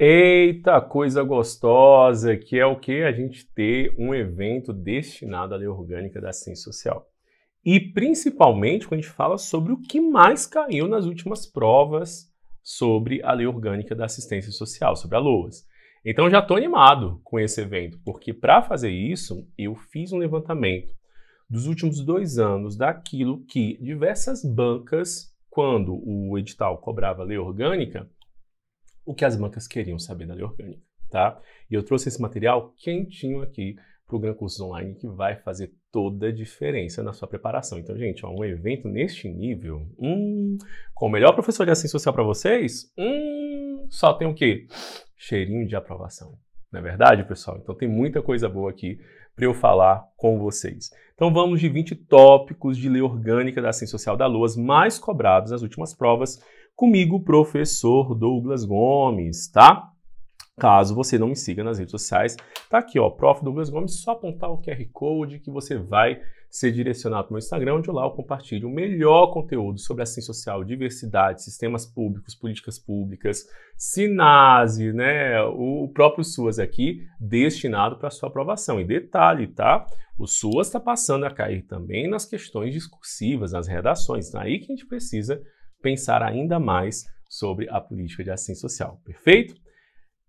Eita, coisa gostosa, que é o que? A gente ter um evento destinado à lei orgânica da ciência social. E principalmente quando a gente fala sobre o que mais caiu nas últimas provas sobre a lei orgânica da assistência social, sobre a LOAS. Então já estou animado com esse evento, porque para fazer isso eu fiz um levantamento dos últimos 2 anos daquilo que diversas bancas, quando o edital cobrava a lei orgânica, o que as bancas queriam saber da lei orgânica, tá? E eu trouxe esse material quentinho aqui para o Gran Cursos Online, que vai fazer toda a diferença na sua preparação. Então, gente, ó, um evento neste nível, com o melhor professor de assistência social para vocês, só tem o quê? Cheirinho de aprovação. Não é verdade, pessoal? Então tem muita coisa boa aqui para eu falar com vocês. Então vamos de 20 tópicos de lei orgânica da assistência social da LOAS mais cobrados nas últimas provas, comigo, professor Douglas Gomes, tá? Caso você não me siga nas redes sociais, tá aqui, ó, Prof. Douglas Gomes, só apontar o QR Code que você vai ser direcionado para o meu Instagram, onde lá eu compartilho o melhor conteúdo sobre assistência social, diversidade, sistemas públicos, políticas públicas, SINASE, né, o próprio SUAS aqui, destinado para a sua aprovação. E detalhe, tá? O SUAS está passando a cair também nas questões discursivas, nas redações. Então, aí que a gente precisa pensar ainda mais sobre a política de assistência social, perfeito?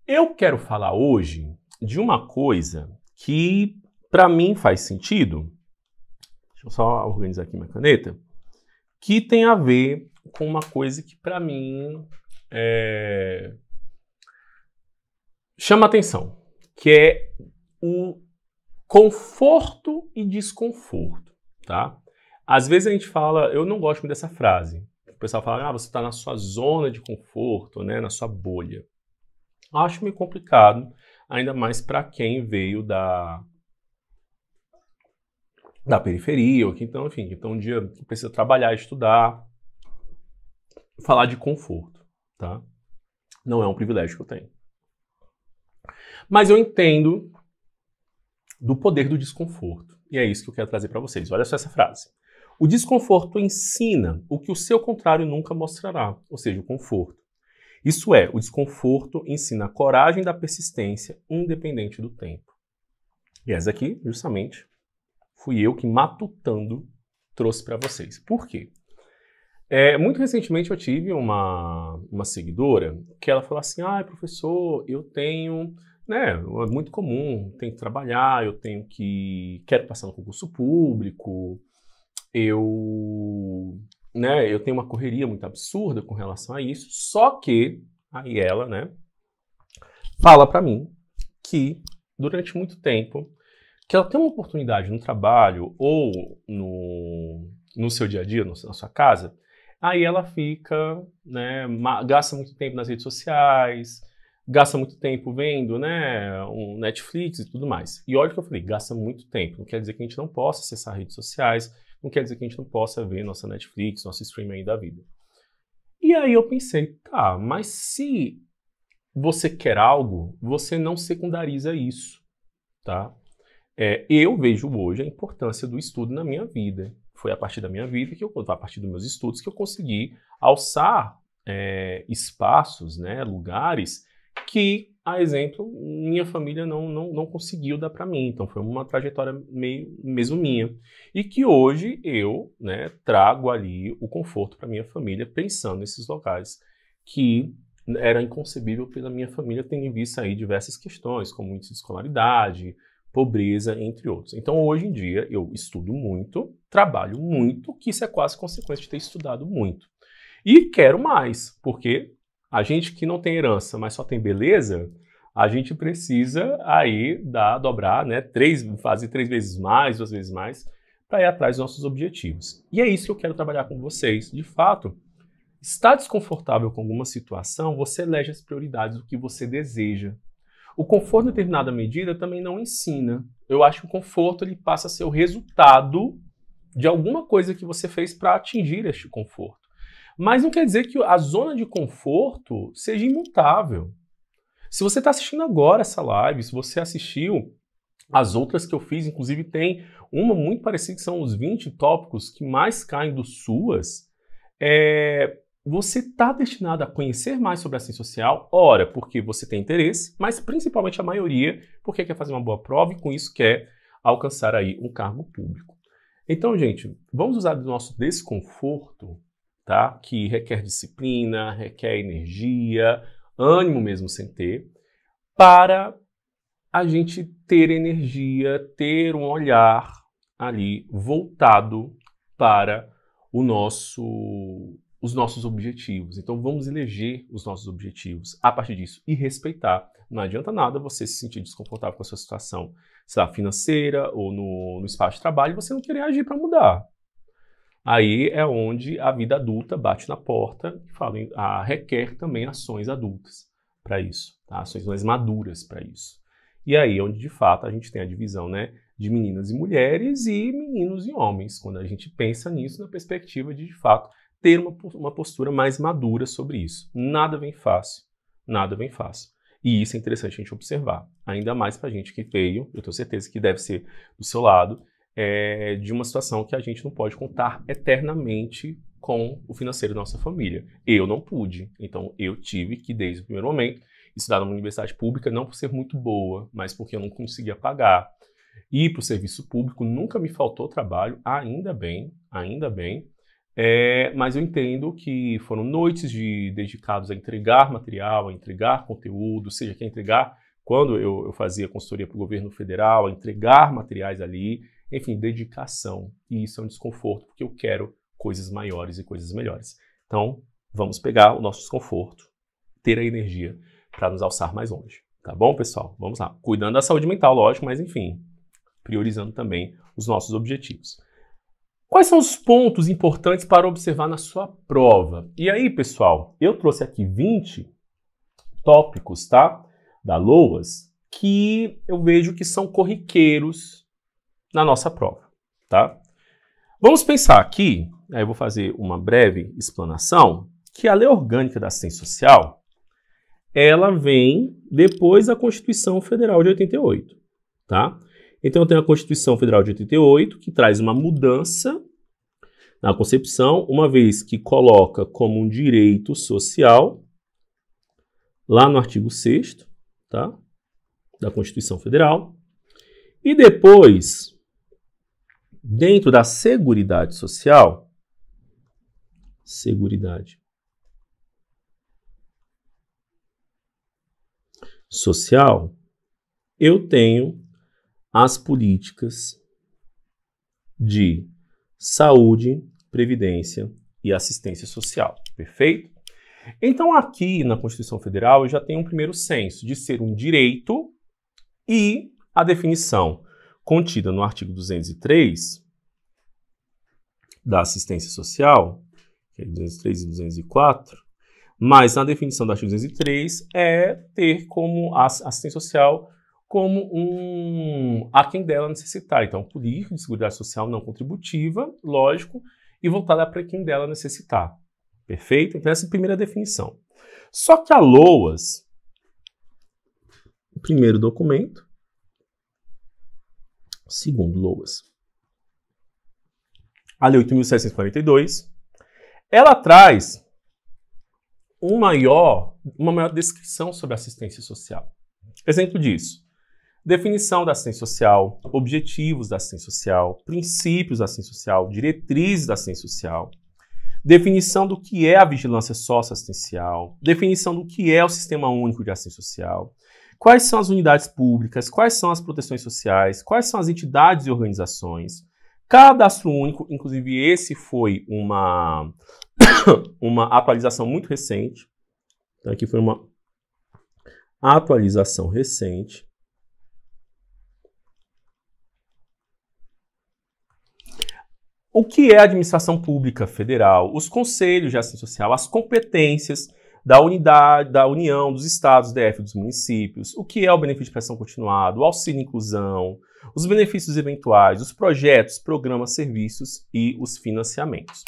Eu quero falar hoje de uma coisa que para mim faz sentido, deixa eu só organizar aqui minha caneta, que tem a ver com uma coisa que para mim chama atenção, que é o conforto e desconforto, tá? Às vezes a gente fala, eu não gosto muito dessa frase, o pessoal fala, você está na sua zona de conforto, né, na sua bolha. Acho meio complicado, ainda mais para quem veio da periferia, ou que então, enfim, então um dia precisa trabalhar, estudar, falar de conforto, tá? Não é um privilégio que eu tenho. Mas eu entendo do poder do desconforto, e é isso que eu quero trazer para vocês. Olha só essa frase. O desconforto ensina o que o seu contrário nunca mostrará, ou seja, o conforto. Isso é, o desconforto ensina a coragem da persistência, independente do tempo. E essa aqui, justamente, fui eu que, matutando, trouxe para vocês. Por quê? Muito recentemente eu tive uma seguidora que ela falou assim, professor, eu tenho, né, é muito comum, tenho que trabalhar, quero passar no concurso público, eu tenho uma correria muito absurda com relação a isso, só que aí ela, né, fala para mim que durante muito tempo que ela tem uma oportunidade no trabalho ou no seu dia a dia, na sua casa, aí ela fica, né, gasta muito tempo nas redes sociais, gasta muito tempo vendo, né, um Netflix e tudo mais. E olha o que eu falei, gasta muito tempo, não quer dizer que a gente não possa acessar redes sociais, não quer dizer que a gente não possa ver nossa Netflix, nosso streaming aí da vida. E aí eu pensei, tá, mas se você quer algo, você não secundariza isso, tá? Eu vejo hoje a importância do estudo na minha vida. Foi a partir da minha vida, a partir dos meus estudos, que eu consegui alçar espaços, né, lugares que, a exemplo, minha família não conseguiu dar para mim. Então foi uma trajetória mesmo minha. E que hoje eu, né, trago ali o conforto para minha família, pensando nesses locais que era inconcebível pela minha família, tendo em vista aí diversas questões, como índice de escolaridade, pobreza, entre outros. Então hoje em dia eu estudo muito, trabalho muito, que isso é quase consequência de ter estudado muito. E quero mais, porque a gente que não tem herança, mas só tem beleza, a gente precisa aí dobrar, né, fazer 3 vezes mais, 2 vezes mais, para ir atrás dos nossos objetivos. E é isso que eu quero trabalhar com vocês. De fato, está desconfortável com alguma situação, você elege as prioridades do que você deseja. O conforto em determinada medida também não ensina. Eu acho que o conforto ele passa a ser o resultado de alguma coisa que você fez para atingir este conforto. Mas não quer dizer que a zona de conforto seja imutável. Se você está assistindo agora essa live, se você assistiu as outras que eu fiz, inclusive tem uma muito parecida, que são os 20 tópicos que mais caem do SUAS, você está destinado a conhecer mais sobre a assistência social, ora, porque você tem interesse, mas principalmente a maioria, porque quer fazer uma boa prova e com isso quer alcançar aí um cargo público. Então, gente, vamos usar do nosso desconforto, tá? Que requer disciplina, requer energia, ânimo mesmo sem ter, para a gente ter energia, ter um olhar ali voltado para os nossos objetivos. Então vamos eleger os nossos objetivos a partir disso e respeitar. Não adianta nada você se sentir desconfortável com a sua situação, sei lá, financeira ou no espaço de trabalho, e você não querer agir para mudar. Aí é onde a vida adulta bate na porta e requer também ações adultas para isso, tá? Ações mais maduras para isso. E aí é onde, de fato, a gente tem a divisão, né, de meninas e mulheres e meninos e homens, quando a gente pensa nisso na perspectiva de fato, ter uma postura mais madura sobre isso. Nada vem fácil, nada vem fácil. E isso é interessante a gente observar, ainda mais para a gente que veio, eu tenho certeza que deve ser do seu lado, de uma situação que a gente não pode contar eternamente com o financeiro da nossa família. Eu não pude, então eu tive que, desde o primeiro momento, estudar numa universidade pública, não por ser muito boa, mas porque eu não conseguia pagar. Ir para o serviço público nunca me faltou trabalho, ainda bem, mas eu entendo que foram noites dedicadas a entregar material, a entregar conteúdo, seja que entregar, quando eu fazia consultoria para o governo federal, a entregar materiais ali, enfim, dedicação. E isso é um desconforto, porque eu quero coisas maiores e coisas melhores. Então, vamos pegar o nosso desconforto, ter a energia para nos alçar mais longe. Tá bom, pessoal? Vamos lá. Cuidando da saúde mental, lógico, mas enfim, priorizando também os nossos objetivos. Quais são os pontos importantes para observar na sua prova? E aí, pessoal, eu trouxe aqui 20 tópicos, tá? Da LOAS, que eu vejo que são corriqueiros na nossa prova, tá? Vamos pensar aqui, aí eu vou fazer uma breve explanação, que a Lei Orgânica da Assistência Social, ela vem depois da Constituição Federal de 88, tá? Então eu tenho a Constituição Federal de 88, que traz uma mudança na concepção, uma vez que coloca como um direito social, lá no artigo 6º, tá? Da Constituição Federal, e depois, dentro da Seguridade Social, eu tenho as políticas de saúde, previdência e assistência social. Perfeito? Então, aqui na Constituição Federal, eu já tenho um primeiro senso de ser um direito e a definição contida no artigo 203 da assistência social, que é 203 e 204, mas na definição do artigo 203 é ter como a assistência social como a quem dela necessitar. Então, política de seguridade social não contributiva, lógico, e voltada para quem dela necessitar. Perfeito? Então, essa é a primeira definição. Só que a LOAS, o primeiro documento, segundo LOAS, a Lei 8.742, ela traz uma maior descrição sobre a assistência social. Exemplo disso. Definição da assistência social, objetivos da assistência social, princípios da assistência social, diretrizes da assistência social, definição do que é a vigilância socioassistencial, definição do que é o Sistema Único de Assistência Social, quais são as unidades públicas, quais são as proteções sociais, quais são as entidades e organizações, cadastro único, inclusive esse foi uma atualização muito recente, então aqui foi uma atualização recente. O que é a administração pública federal, os conselhos de assistência social, as competências da unidade, da União, dos estados, DF, dos municípios, o que é o benefício de prestação continuada, o auxílio e inclusão, os benefícios eventuais, os projetos, programas, serviços e os financiamentos.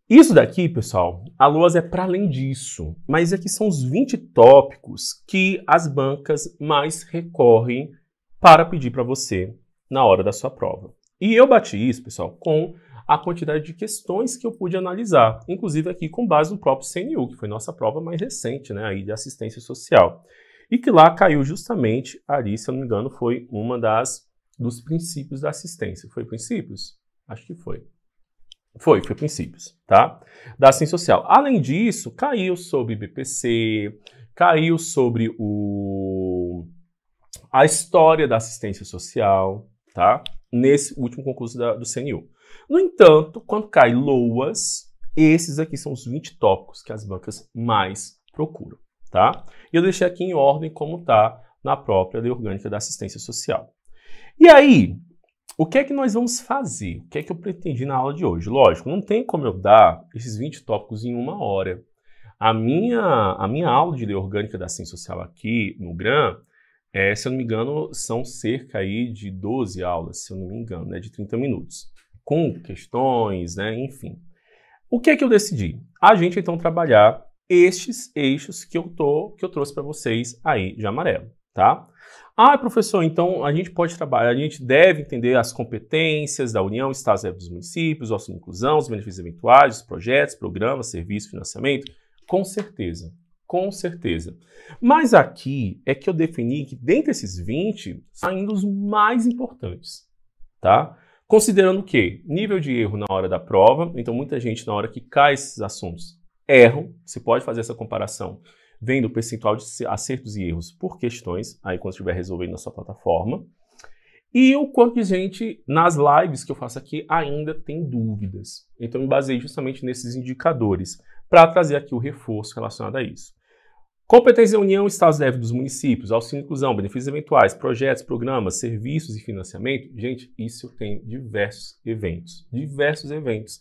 Isso daqui, pessoal, a LOAS é para além disso, mas aqui são os 20 tópicos que as bancas mais recorrem para pedir para você na hora da sua prova. E eu bati isso, pessoal, com a quantidade de questões que eu pude analisar, inclusive aqui com base no próprio CNU, que foi nossa prova mais recente, né, aí de assistência social. E que lá caiu justamente, ali, se eu não me engano, foi uma dos princípios da assistência. Foi princípios? Acho que foi. Foi princípios, tá? Da assistência social. Além disso, caiu sobre BPC, caiu sobre a história da assistência social, tá? Nesse último concurso do CNU. No entanto, quando cai LOAS, esses aqui são os 20 tópicos que as bancas mais procuram, tá? E eu deixei aqui em ordem como tá na própria Lei Orgânica da Assistência Social. E aí, o que é que nós vamos fazer? O que é que eu pretendi na aula de hoje? Lógico, não tem como eu dar esses 20 tópicos em uma hora. A minha aula de Lei Orgânica da Assistência Social aqui no GRAM, se eu não me engano, são cerca aí de 12 aulas, se eu não me engano, né, de 30 minutos. Com questões, né, enfim. O que é que eu decidi? A gente, então, trabalhar estes eixos que eu trouxe para vocês aí de amarelo, tá? Ah, professor, então a gente pode trabalhar, a gente deve entender as competências da União, Estados e dos municípios, a sua inclusão, os benefícios eventuais, os projetos, programas, serviços, financiamento? Com certeza, com certeza. Mas aqui é que eu defini que dentre esses 20, são ainda os mais importantes, tá? Considerando o quê? Nível de erro na hora da prova, então muita gente na hora que cai esses assuntos erram, você pode fazer essa comparação vendo o percentual de acertos e erros por questões, aí quando estiver resolvendo na sua plataforma. E o quanto de gente, nas lives que eu faço aqui, ainda tem dúvidas. Então, eu me baseei justamente nesses indicadores para trazer aqui o reforço relacionado a isso. Competência da União, Estados e dos municípios, auxílio e inclusão, benefícios eventuais, projetos, programas, serviços e financiamento. Gente, isso eu tenho diversos eventos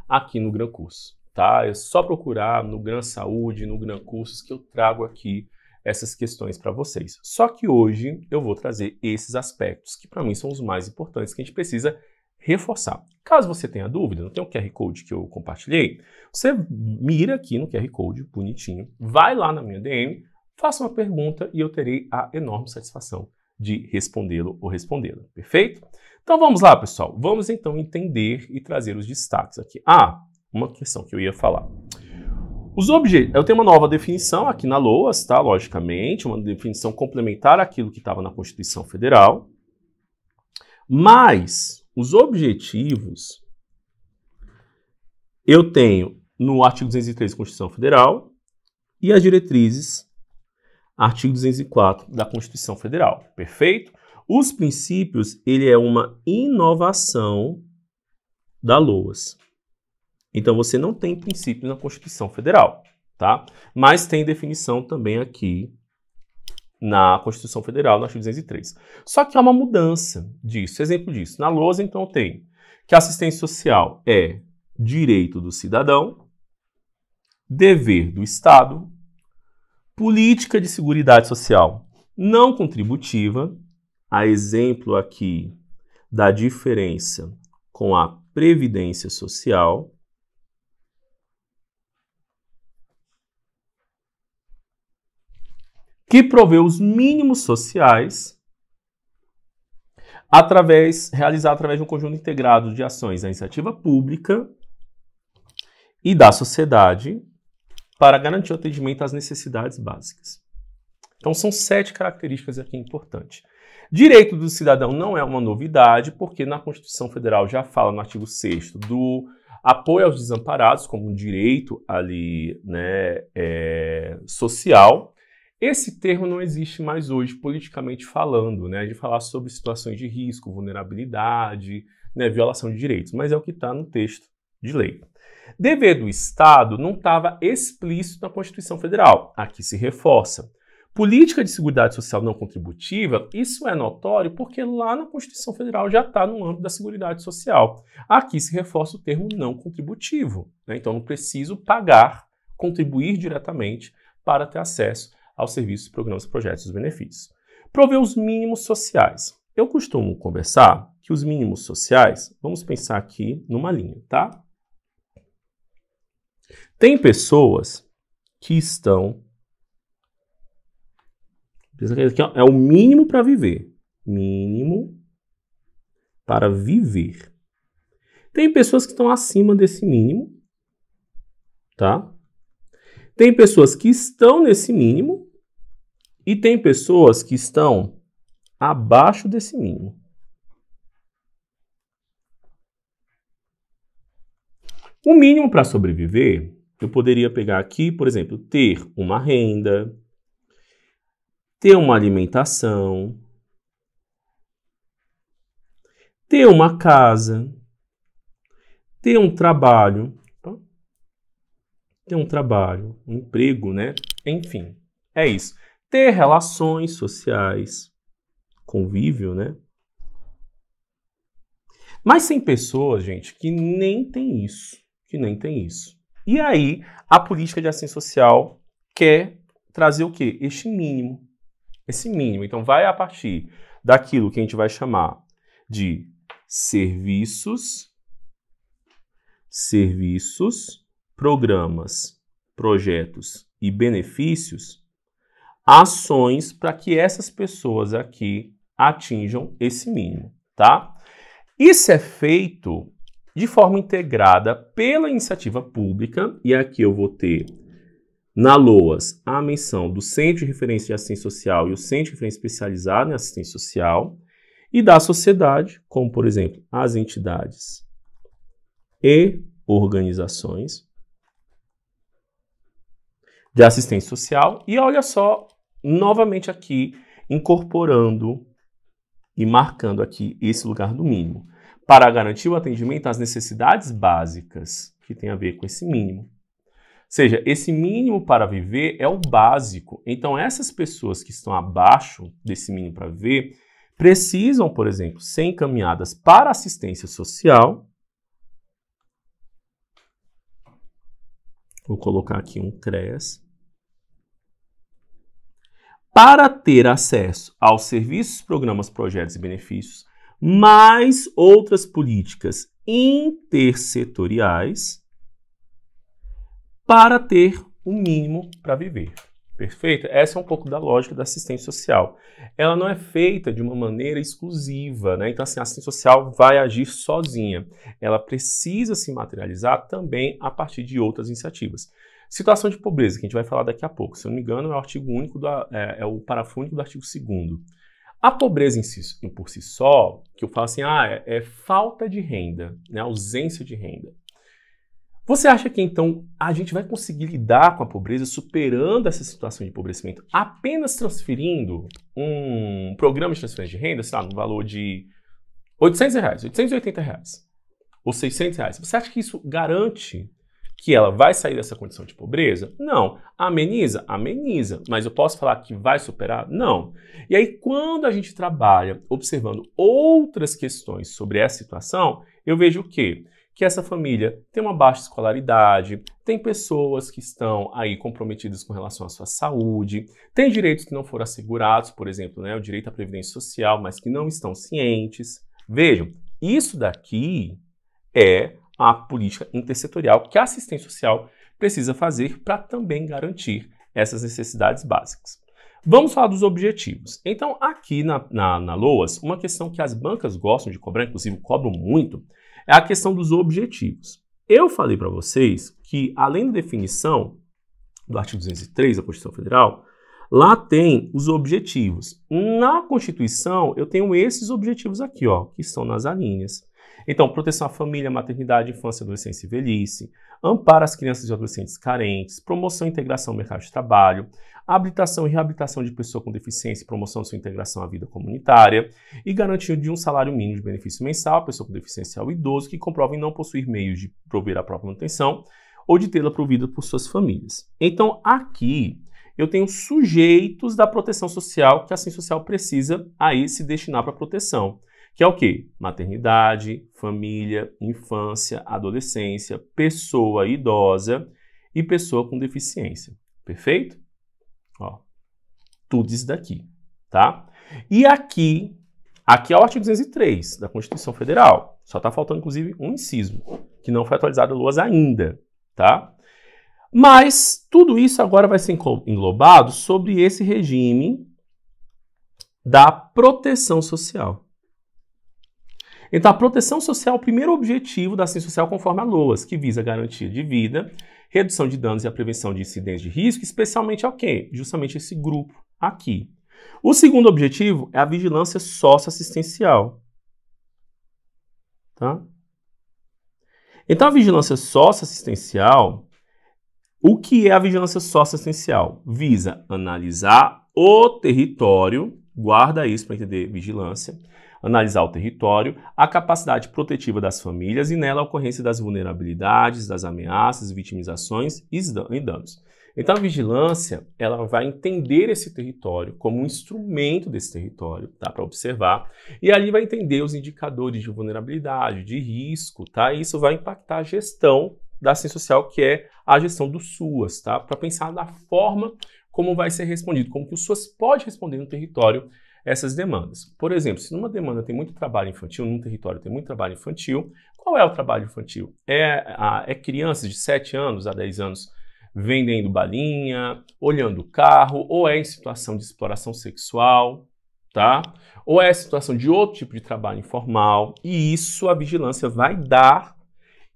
aqui no Gran Curso. Tá? É só procurar no Gran Saúde, no Gran Cursos, que eu trago aqui essas questões para vocês. Só que hoje eu vou trazer esses aspectos que para mim são os mais importantes que a gente precisa reforçar. Caso você tenha dúvida, não tem o QR Code que eu compartilhei, você mira aqui no QR Code, bonitinho, vai lá na minha DM, faça uma pergunta e eu terei a enorme satisfação de respondê-lo ou respondê-la, perfeito? Então vamos lá, pessoal. Vamos então entender e trazer os destaques aqui. Uma questão que eu ia falar. Eu tenho uma nova definição aqui na LOAS, tá? Logicamente, uma definição complementar àquilo que estava na Constituição Federal. Mas os objetivos eu tenho no artigo 203 da Constituição Federal e as diretrizes, artigo 204 da Constituição Federal. Perfeito? Os princípios, ele é uma inovação da LOAS. Então, você não tem princípios na Constituição Federal, tá? Mas tem definição também aqui na Constituição Federal, no artigo 203. Só que há uma mudança disso. Exemplo disso. Na LOAS, então, tem que a assistência social é direito do cidadão, dever do Estado, política de seguridade social não contributiva, a exemplo aqui da diferença com a previdência social, que provê os mínimos sociais realizado através de um conjunto integrado de ações da iniciativa pública e da sociedade para garantir o atendimento às necessidades básicas. Então, são 7 características aqui importantes. Direito do cidadão não é uma novidade, porque na Constituição Federal já fala no artigo 6º do apoio aos desamparados como um direito ali, né, social. Esse termo não existe mais hoje, politicamente falando, né, de falar sobre situações de risco, vulnerabilidade, né, violação de direitos, mas é o que está no texto de lei. Dever do Estado não estava explícito na Constituição Federal, aqui se reforça. Política de seguridade social não contributiva, isso é notório porque lá na Constituição Federal já está no âmbito da seguridade social. Aqui se reforça o termo não contributivo, né? Então não preciso pagar, contribuir diretamente para ter acesso aos serviços, programas, projetos e benefícios. Prover os mínimos sociais. Eu costumo conversar que os mínimos sociais, vamos pensar aqui numa linha, tá? Tem pessoas que estão... É o mínimo para viver. Mínimo para viver. Tem pessoas que estão acima desse mínimo, tá? Tem pessoas que estão nesse mínimo e tem pessoas que estão abaixo desse mínimo. O mínimo para sobreviver, eu poderia pegar aqui, por exemplo, ter uma renda, ter uma alimentação, ter uma casa, ter um trabalho, um emprego, né? Enfim, é isso. Ter relações sociais, convívio, né? Mas tem pessoas, gente, que nem tem isso. E aí, a política de assistência social quer trazer o quê? Esse mínimo. Então, vai a partir daquilo que a gente vai chamar de serviços, programas, projetos e benefícios, ações para que essas pessoas aqui atinjam esse mínimo, tá? Isso é feito de forma integrada pela iniciativa pública, e aqui eu vou ter na LOAS a menção do Centro de Referência de Assistência Social e o Centro de Referência Especializado em Assistência Social, e da sociedade, como por exemplo, as entidades e organizações de assistência social. E olha só, novamente aqui, incorporando e marcando aqui esse lugar do mínimo, para garantir o atendimento às necessidades básicas, que tem a ver com esse mínimo. Ou seja, esse mínimo para viver é o básico. Então, essas pessoas que estão abaixo desse mínimo para viver precisam, por exemplo, ser encaminhadas para assistência social. Vou colocar aqui um CRES. Para ter acesso aos serviços, programas, projetos e benefícios, mais outras políticas intersetoriais, para ter o mínimo para viver. Perfeito? Essa é um pouco da lógica da assistência social. Ela não é feita de uma maneira exclusiva, né? Então, assim, a assistência social vai agir sozinha. Ela precisa se materializar também a partir de outras iniciativas. Situação de pobreza, que a gente vai falar daqui a pouco. Se eu não me engano, é o artigo único, é o parágrafo único do artigo 2º. A pobreza em si, por si só, que eu falo assim, é falta de renda, né? Ausência de renda. Você acha que, então, a gente vai conseguir lidar com a pobreza, superando essa situação de empobrecimento, apenas transferindo um programa de transferência de renda, sei lá, no valor de R$800, R$880 ou R$600? Você acha que isso garante que ela vai sair dessa condição de pobreza? Não. Ameniza? Ameniza. Mas eu posso falar que vai superar? Não. E aí, quando a gente trabalha observando outras questões sobre essa situação, eu vejo o quê? Que essa família tem uma baixa escolaridade, tem pessoas que estão aí comprometidas com relação à sua saúde, tem direitos que não foram assegurados, por exemplo, né, o direito à previdência social, mas que não estão cientes. Vejam, isso daqui é a política intersetorial que a assistência social precisa fazer para também garantir essas necessidades básicas. Vamos falar dos objetivos. Então, aqui na LOAS, uma questão que as bancas gostam de cobrar, inclusive cobram muito, é a questão dos objetivos. Eu falei para vocês que, além da definição do artigo 203 da Constituição Federal, lá tem os objetivos. Na Constituição, eu tenho esses objetivos aqui, ó, que estão nas alíneas. Então, proteção à família, maternidade, infância, adolescência e velhice, amparo às crianças e adolescentes carentes, promoção e integração ao mercado de trabalho, habilitação e reabilitação de pessoa com deficiência e promoção de sua integração à vida comunitária e garantia de um salário mínimo de benefício mensal à pessoa com deficiência ao idoso que comprovem não possuir meios de prover a própria manutenção ou de tê-la provida por suas famílias. Então, aqui eu tenho sujeitos da proteção social que a assistência social precisa aí se destinar para proteção. Que é o quê? Maternidade, família, infância, adolescência, pessoa idosa e pessoa com deficiência. Perfeito? Ó, tudo isso daqui, tá? E aqui é o artigo 203 da Constituição Federal. Só está faltando, inclusive, um inciso, que não foi atualizado a LOAS ainda, tá? Mas tudo isso agora vai ser englobado sobre esse regime da proteção social. Então, a proteção social é o primeiro objetivo da assistência social conforme a LOAS, que visa a garantia de vida, redução de danos e a prevenção de incidentes de risco, especialmente ao quê? Justamente esse grupo aqui. O segundo objetivo é a vigilância socioassistencial. Tá? Então, a vigilância socioassistencial, o que é a vigilância socioassistencial? Visa analisar o território, guarda isso para entender vigilância, analisar o território, a capacidade protetiva das famílias e nela a ocorrência das vulnerabilidades, das ameaças, vitimizações e danos. Então a vigilância, ela vai entender esse território como um instrumento desse território, tá, para observar, e ali vai entender os indicadores de vulnerabilidade, de risco, tá? E isso vai impactar a gestão da assistência social, que é a gestão do SUAS, tá? Para pensar na forma como vai ser respondido, como que o SUAS pode responder no território essas demandas. Por exemplo, se numa demanda tem muito trabalho infantil, num território tem muito trabalho infantil, qual é o trabalho infantil? É crianças de 7 anos a 10 anos vendendo balinha, olhando o carro, ou é em situação de exploração sexual, tá? Ou é situação de outro tipo de trabalho informal, e isso a vigilância vai dar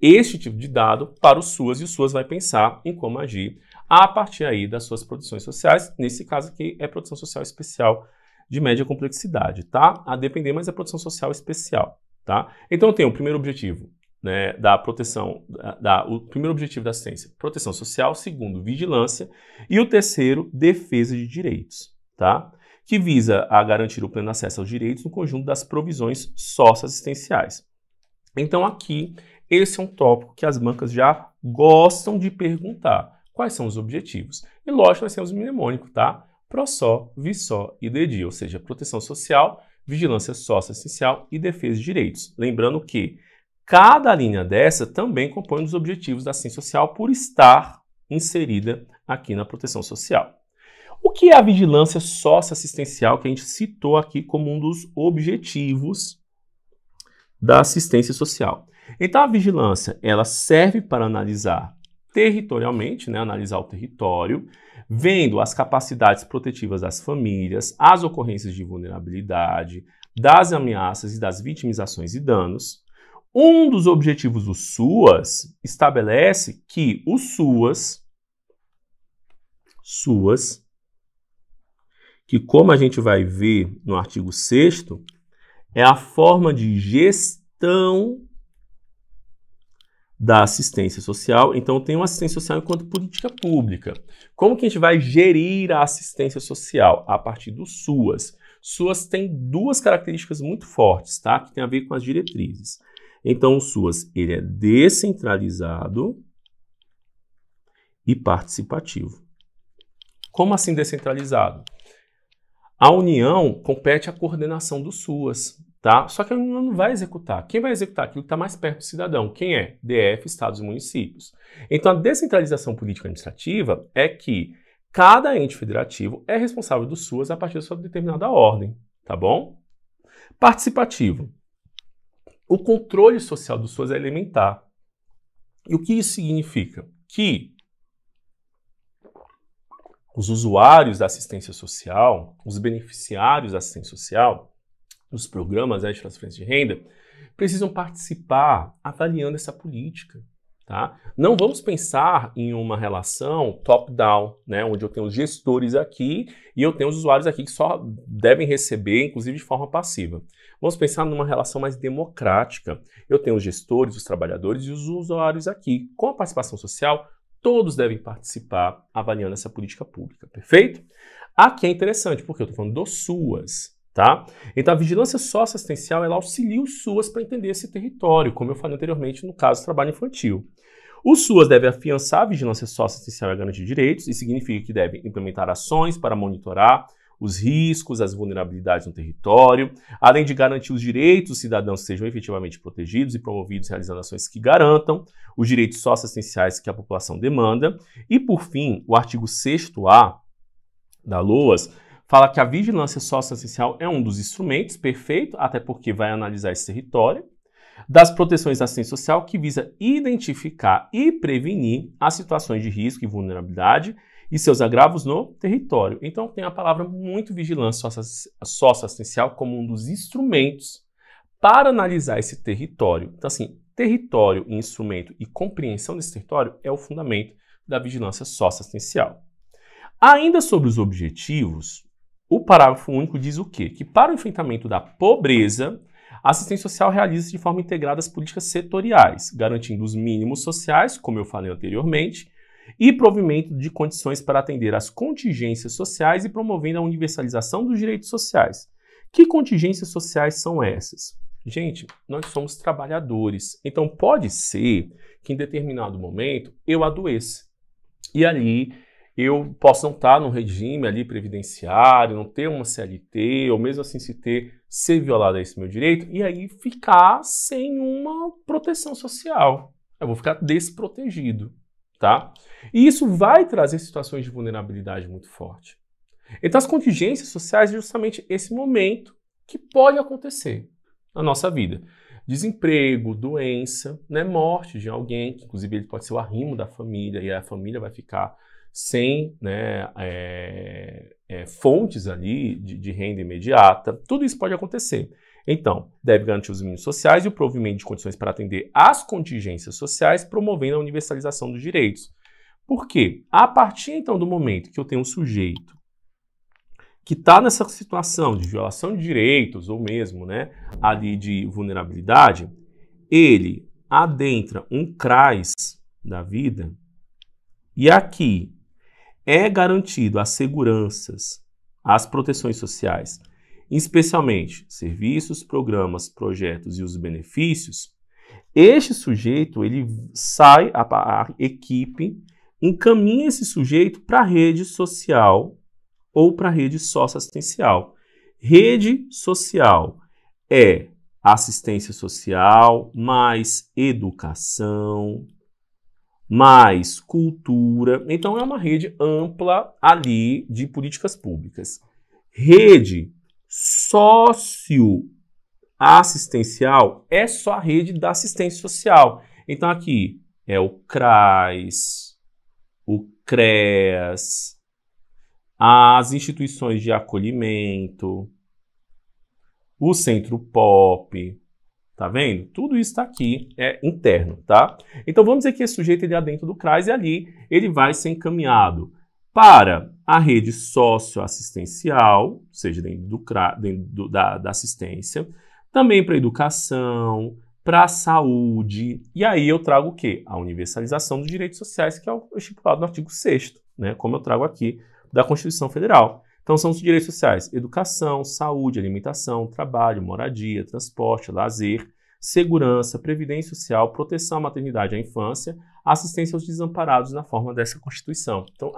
este tipo de dado para o SUAS, e o SUAS vai pensar em como agir a partir aí das suas proteções sociais, nesse caso aqui é proteção social especial de média complexidade, tá? A depender, mas é proteção social especial, tá? Então eu tenho o primeiro objetivo, né, da proteção, o primeiro objetivo da assistência, proteção social, o segundo, vigilância, e o terceiro, defesa de direitos, tá? Que visa a garantir o pleno acesso aos direitos no conjunto das provisões socioassistenciais. Então aqui, esse é um tópico que as bancas já gostam de perguntar. Quais são os objetivos? E lógico, nós temos o mnemônico, tá? PROSSO, VISSO e DEDI, ou seja, proteção social, vigilância socioassistencial e defesa de direitos. Lembrando que cada linha dessa também compõe os objetivos da assistência social por estar inserida aqui na proteção social. O que é a vigilância socioassistencial que a gente citou aqui como um dos objetivos da assistência social? Então a vigilância, ela serve para analisar territorialmente, né, analisar o território, vendo as capacidades protetivas das famílias, as ocorrências de vulnerabilidade, das ameaças e das vitimizações e danos. Um dos objetivos do SUAS estabelece que o SUAS, que como a gente vai ver no artigo 6º, é a forma de gestão da assistência social. Então, tem uma assistência social enquanto política pública. Como que a gente vai gerir a assistência social? A partir do SUAS. SUAS tem duas características muito fortes, tá? Que tem a ver com as diretrizes. Então, o SUAS, ele é descentralizado e participativo. Como assim descentralizado? A União compete à coordenação do SUAS, tá? Só que a União não vai executar. Quem vai executar? Aquilo que está mais perto do cidadão. Quem é? DF, estados e municípios. Então, a descentralização política administrativa é que cada ente federativo é responsável do SUAS a partir da sua determinada ordem, tá bom? Participativo. O controle social do SUAS é elementar. E o que isso significa? Que os usuários da assistência social, os beneficiários da assistência social, dos programas de transferência de renda, precisam participar avaliando essa política, tá? Não vamos pensar em uma relação top-down, né, onde eu tenho os gestores aqui e eu tenho os usuários aqui que só devem receber, inclusive de forma passiva. Vamos pensar numa relação mais democrática. Eu tenho os gestores, os trabalhadores e os usuários aqui. Com a participação social, todos devem participar avaliando essa política pública, perfeito? Aqui é interessante, porque eu estou falando do SUAS, tá? Então a vigilância socioassistencial, ela auxilia o SUAS para entender esse território, como eu falei anteriormente no caso do trabalho infantil. O SUAS deve afiançar a vigilância socioassistencial e garantir direitos, isso significa que deve implementar ações para monitorar os riscos, as vulnerabilidades no território, além de garantir os direitos dos cidadãos que sejam efetivamente protegidos e promovidos realizando ações que garantam os direitos socioassistenciais que a população demanda. E, por fim, o artigo 6º-A da LOAS fala que a vigilância socioassistencial é um dos instrumentos, perfeito, até porque vai analisar esse território, das proteções da assistência social que visa identificar e prevenir as situações de risco e vulnerabilidade e seus agravos no território. Então, tem a palavra muito vigilância socioassistencial como um dos instrumentos para analisar esse território. Então, assim, território, instrumento e compreensão desse território é o fundamento da vigilância socioassistencial. Ainda sobre os objetivos, o parágrafo único diz o quê? Que para o enfrentamento da pobreza, a assistência social realiza-se de forma integrada as políticas setoriais, garantindo os mínimos sociais, como eu falei anteriormente, e provimento de condições para atender às contingências sociais e promovendo a universalização dos direitos sociais. Que contingências sociais são essas? Gente, nós somos trabalhadores, então pode ser que em determinado momento eu adoeça. E ali eu posso não estar no regime ali previdenciário, não ter uma CLT, ou mesmo assim ser violado esse meu direito, e aí ficar sem uma proteção social. Eu vou ficar desprotegido, tá? E isso vai trazer situações de vulnerabilidade muito forte. Então as contingências sociais é justamente esse momento que pode acontecer na nossa vida. Desemprego, doença, né, morte de alguém, que inclusive ele pode ser o arrimo da família, e a família vai ficar sem, né, fontes ali de renda imediata. Tudo isso pode acontecer. Então, deve garantir os mínimos sociais e o provimento de condições para atender às contingências sociais, promovendo a universalização dos direitos. Por quê? A partir, então, do momento que eu tenho um sujeito que está nessa situação de violação de direitos, ou mesmo, né, ali de vulnerabilidade, ele adentra um CRAS da vida, e aqui é garantido as seguranças, as proteções sociais, especialmente serviços, programas, projetos e os benefícios. Este sujeito, ele sai, a equipe encaminha esse sujeito para a rede social ou para a rede socioassistencial. Rede social é assistência social, mais educação, mais cultura. Então, é uma rede ampla ali de políticas públicas. Rede socioassistencial é só a rede da assistência social. Então, aqui é o CRAS, o CREAS, as instituições de acolhimento, o Centro POP, tá vendo? Tudo isso está aqui, é interno, tá? Então vamos dizer que esse sujeito ele é dentro do CRAS e ali ele vai ser encaminhado para a rede socioassistencial, seja dentro do CRAS, dentro da assistência, também para a educação, para a saúde, e aí eu trago o quê? A universalização dos direitos sociais, que é o estipulado no artigo 6º, né? Como eu trago aqui da Constituição Federal. Então são os direitos sociais: educação, saúde, alimentação, trabalho, moradia, transporte, lazer, segurança, previdência social, proteção à maternidade e à infância, assistência aos desamparados na forma dessa Constituição. Então,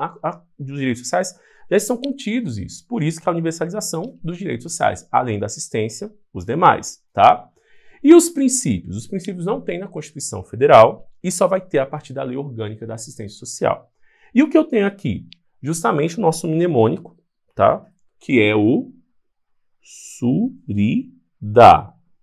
dos direitos sociais já estão contidos isso. Por isso que a universalização dos direitos sociais, além da assistência, os demais, tá? E os princípios? Os princípios não tem na Constituição Federal e só vai ter a partir da Lei Orgânica da Assistência Social. E o que eu tenho aqui? Justamente o nosso mnemônico, tá? Que é o SURIDA.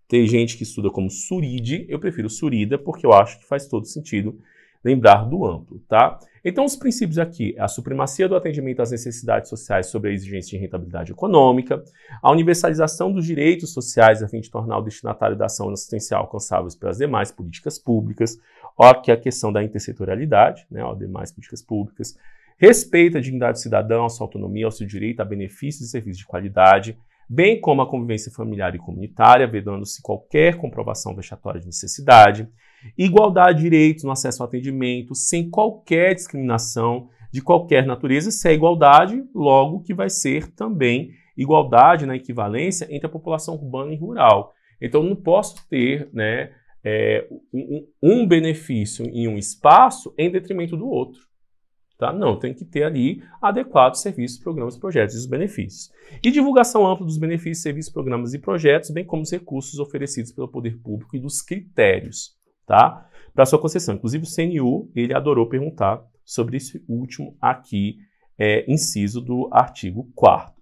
Tem gente que estuda como SURIDE, eu prefiro SURIDA porque eu acho que faz todo sentido lembrar do amplo, tá? Então os princípios aqui é a supremacia do atendimento às necessidades sociais sobre a exigência de rentabilidade econômica, a universalização dos direitos sociais a fim de tornar o destinatário da ação assistencial alcançáveis pelas demais políticas públicas, ó, aqui a questão da intersetorialidade, né, ó, demais políticas públicas, respeito à dignidade do cidadão, à sua autonomia, ao seu direito a benefícios e serviços de qualidade, bem como a convivência familiar e comunitária, vedando-se qualquer comprovação vexatória de necessidade, igualdade de direitos no acesso ao atendimento, sem qualquer discriminação de qualquer natureza. Se é igualdade, logo que vai ser também igualdade na equivalência entre a população urbana e rural. Então, eu não posso ter, né, um benefício em um espaço em detrimento do outro. Tá? Não, tem que ter ali adequados serviços, programas, projetos e os benefícios. E divulgação ampla dos benefícios, serviços, programas e projetos, bem como os recursos oferecidos pelo poder público e dos critérios, tá? Para sua concessão. Inclusive o CNU, ele adorou perguntar sobre esse último aqui, inciso do artigo 4º.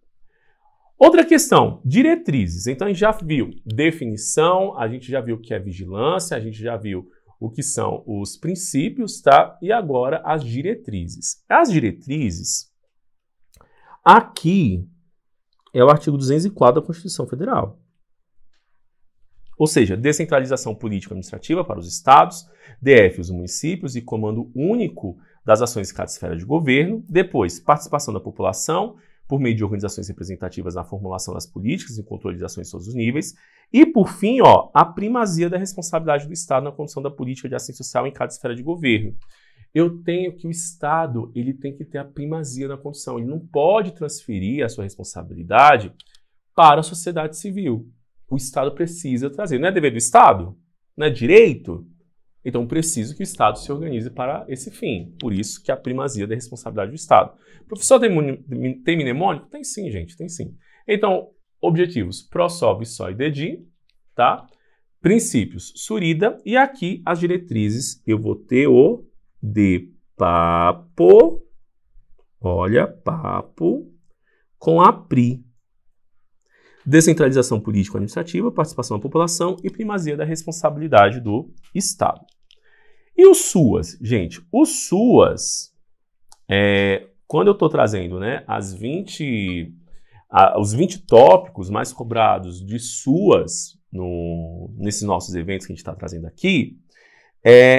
Outra questão, diretrizes. Então a gente já viu definição, a gente já viu o que é vigilância, a gente já viu o que são os princípios, tá? E agora as diretrizes. As diretrizes, aqui é o artigo 204 da Constituição Federal. Ou seja, descentralização político-administrativa para os estados, DF os municípios e comando único das ações de cada esfera de governo. Depois, participação da população por meio de organizações representativas na formulação das políticas e controle de ações em todos os níveis. E, por fim, a primazia da responsabilidade do Estado na condução da política de assistência social em cada esfera de governo. Eu tenho que o Estado ele tem que ter a primazia na condução. Ele não pode transferir a sua responsabilidade para a sociedade civil. O Estado precisa trazer. Não é dever do Estado? Não é direito? Então, preciso que o Estado se organize para esse fim. Por isso que a primazia da responsabilidade do Estado. Professor, tem mnemônico? Tem sim, gente, tem sim. Então, objetivos, PROSOL, VSOL e DEDI, tá? Princípios, SURIDA. E aqui, as diretrizes, eu vou ter o DEPAPO, olha, papo, com a PRI. Descentralização político-administrativa, participação da população e primazia da responsabilidade do Estado. E o SUAS? Gente, o SUAS, quando eu estou trazendo, né, os 20 tópicos mais cobrados de SUAS nesses nossos eventos que a gente está trazendo aqui,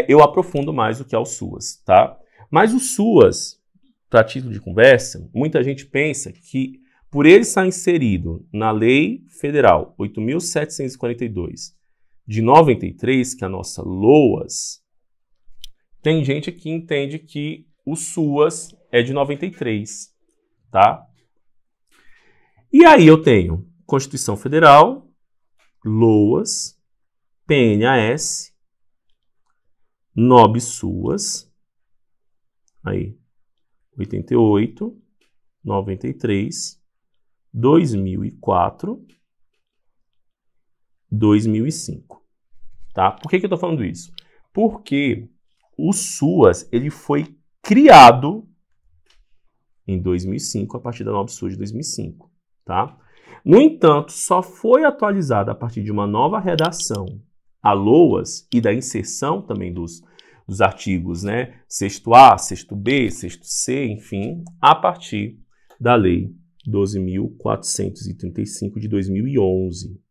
eu aprofundo mais o que é o SUAS, tá? Mas o SUAS, para título de conversa, muita gente pensa que por ele estar inserido na Lei Federal 8.742 de 93, que é a nossa LOAS, tem gente que entende que o SUAS é de 93, tá? E aí eu tenho Constituição Federal, LOAS, PNAS, NOB-SUAS, aí, 88, 93, 2004, 2005, tá? Por que eu estou falando isso? Porque o SUAS, ele foi criado em 2005, a partir da NOB-SUAS de 2005, tá? No entanto, só foi atualizada a partir de uma nova redação, a LOAS, e da inserção também dos artigos, né? 6º A, 6º B, 6º C, enfim, a partir da Lei 12.435 de 2011.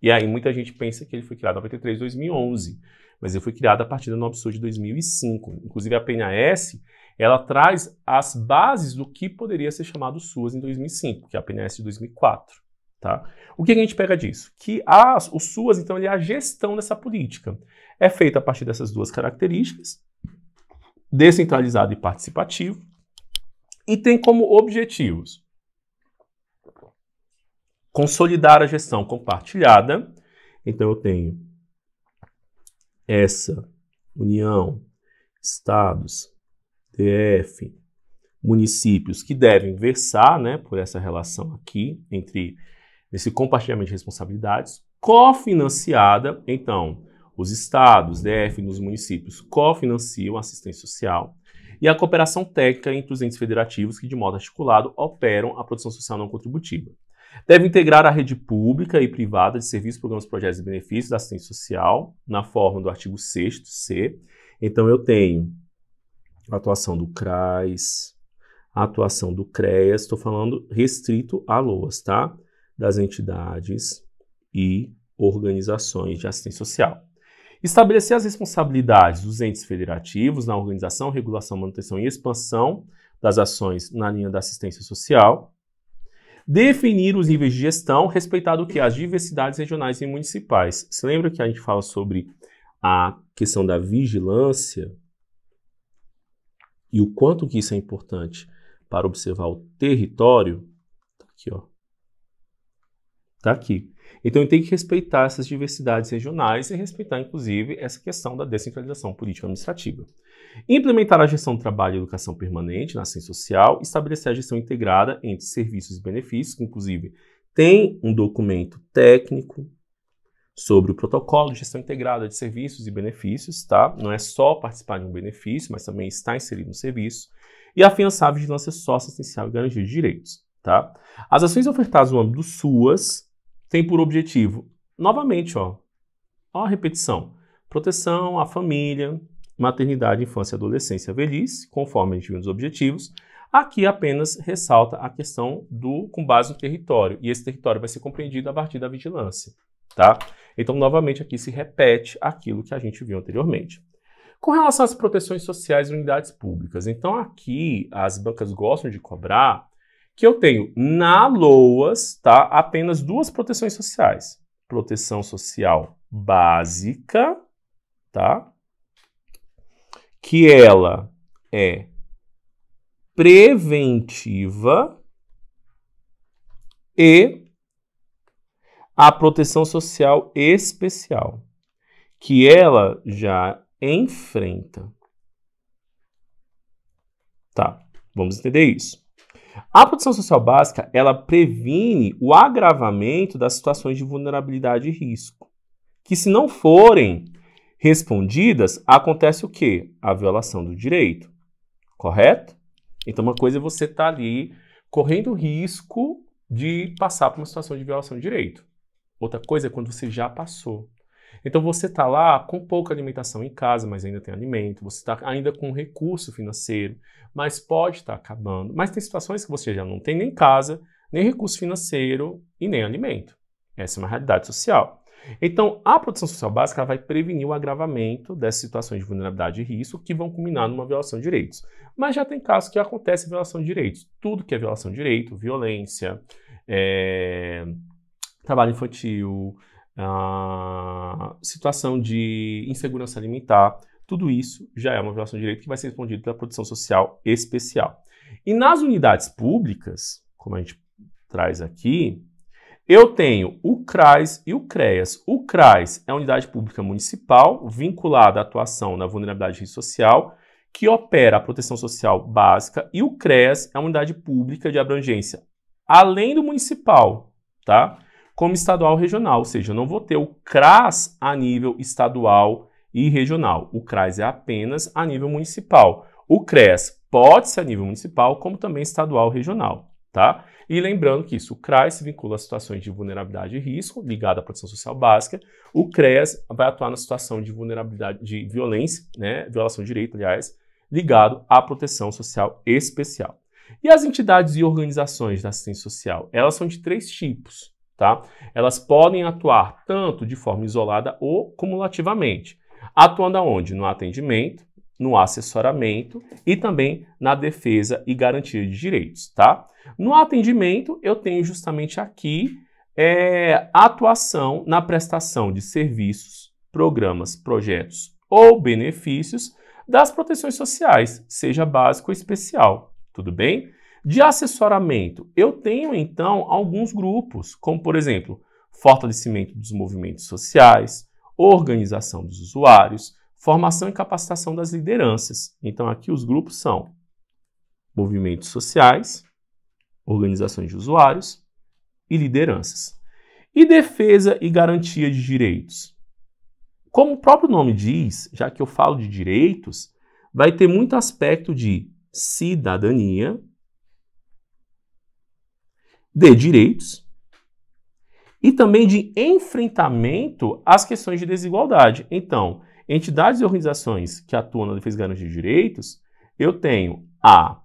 E aí muita gente pensa que ele foi criado em 93, 2011, mas ele foi criado a partir da NOB-SUAS de 2005. Inclusive a PNAS, ela traz as bases do que poderia ser chamado SUAS em 2005, que é a PNAS de 2004. Tá? O que a gente pega disso? Que o SUAS, então, ele é a gestão dessa política. É feita a partir dessas duas características, descentralizado e participativo, e tem como objetivos consolidar a gestão compartilhada. Então eu tenho essa União, Estados, DF, municípios que devem versar, né, por essa relação aqui entre esse compartilhamento de responsabilidades, cofinanciada. Então, os estados, DF e os municípios cofinanciam a assistência social, e a cooperação técnica entre os entes federativos que, de modo articulado, operam a produção social não contributiva. Deve integrar a rede pública e privada de serviços, programas, projetos e benefícios da assistência social, na forma do artigo 6º C. Então, eu tenho a atuação do CRAS, a atuação do CREAS, estou falando restrito a LOAS, tá? Das entidades e organizações de assistência social. Estabelecer as responsabilidades dos entes federativos na organização, regulação, manutenção e expansão das ações na linha da assistência social. Definir os níveis de gestão, respeitado o que? As diversidades regionais e municipais. Você lembra que a gente fala sobre a questão da vigilância e o quanto que isso é importante para observar o território? Tá aqui, ó. Tá aqui. Então, tem que respeitar essas diversidades regionais e respeitar, inclusive, essa questão da descentralização político-administrativa. Implementar a gestão do trabalho e educação permanente na assistência social, estabelecer a gestão integrada entre serviços e benefícios, que, inclusive, tem um documento técnico sobre o protocolo de gestão integrada de serviços e benefícios, tá? Não é só participar de um benefício, mas também estar inserido no serviço. E afiançar a vigilância socioassistencial e garantia de direitos, tá? As ações ofertadas no âmbito do SUAS têm por objetivo, novamente, ó a repetição, proteção à família, maternidade, infância, adolescência, velhice, conforme a gente viu nos objetivos. Aqui apenas ressalta a questão com base no território, e esse território vai ser compreendido a partir da vigilância, tá? Então, novamente, aqui se repete aquilo que a gente viu anteriormente. Com relação às proteções sociais e unidades públicas, então aqui as bancas gostam de cobrar que eu tenho na LOAS, tá, apenas duas proteções sociais. Proteção social básica, tá? Que ela é preventiva e a proteção social especial, que ela já enfrenta. Tá, vamos entender isso. A proteção social básica, ela previne o agravamento das situações de vulnerabilidade e risco, que se não forem respondidas, acontece o quê? A violação do direito, correto? Então, uma coisa é você estar ali correndo risco de passar por uma situação de violação de direito. Outra coisa é quando você já passou. Então, você está lá com pouca alimentação em casa, mas ainda tem alimento. Você está ainda com recurso financeiro, mas pode estar acabando. Mas tem situações que você já não tem nem casa, nem recurso financeiro e nem alimento. Essa é uma realidade social. Então, a proteção social básica vai prevenir o agravamento dessas situações de vulnerabilidade e risco que vão culminar numa violação de direitos. Mas já tem casos que acontece violação de direitos. Tudo que é violação de direito, violência, trabalho infantil, situação de insegurança alimentar, tudo isso já é uma violação de direito que vai ser respondido pela proteção social especial. E nas unidades públicas, como a gente traz aqui, eu tenho o CRAS e o CREAS. O CRAS é a unidade pública municipal vinculada à atuação na vulnerabilidade e risco social, que opera a proteção social básica, e o CREAS é a unidade pública de abrangência além do municipal, tá? Como estadual e regional, ou seja, eu não vou ter o CRAS a nível estadual e regional. O CRAS é apenas a nível municipal. O CREAS pode ser a nível municipal, como também estadual e regional, tá? E lembrando que isso, o CRAS se vincula a situações de vulnerabilidade e risco, ligado à proteção social básica. O CREAS vai atuar na situação de vulnerabilidade, de violência, né, violação de direito, aliás, ligado à proteção social especial. E as entidades e organizações da assistência social? Elas são de 3 tipos, tá? Elas podem atuar tanto de forma isolada ou cumulativamente. Atuando aonde? No atendimento, no assessoramento e também na defesa e garantia de direitos, tá? No atendimento, eu tenho justamente aqui a atuação na prestação de serviços, programas, projetos ou benefícios das proteções sociais, seja básico ou especial, tudo bem? De assessoramento, eu tenho então alguns grupos, como por exemplo, fortalecimento dos movimentos sociais, organização dos usuários, formação e capacitação das lideranças. Então aqui os grupos são movimentos sociais, organizações de usuários e lideranças. E defesa e garantia de direitos. Como o próprio nome diz, já que eu falo de direitos, vai ter muito aspecto de cidadania, de direitos e também de enfrentamento às questões de desigualdade. Então, entidades e organizações que atuam na defesa e garantia de direitos, eu tenho a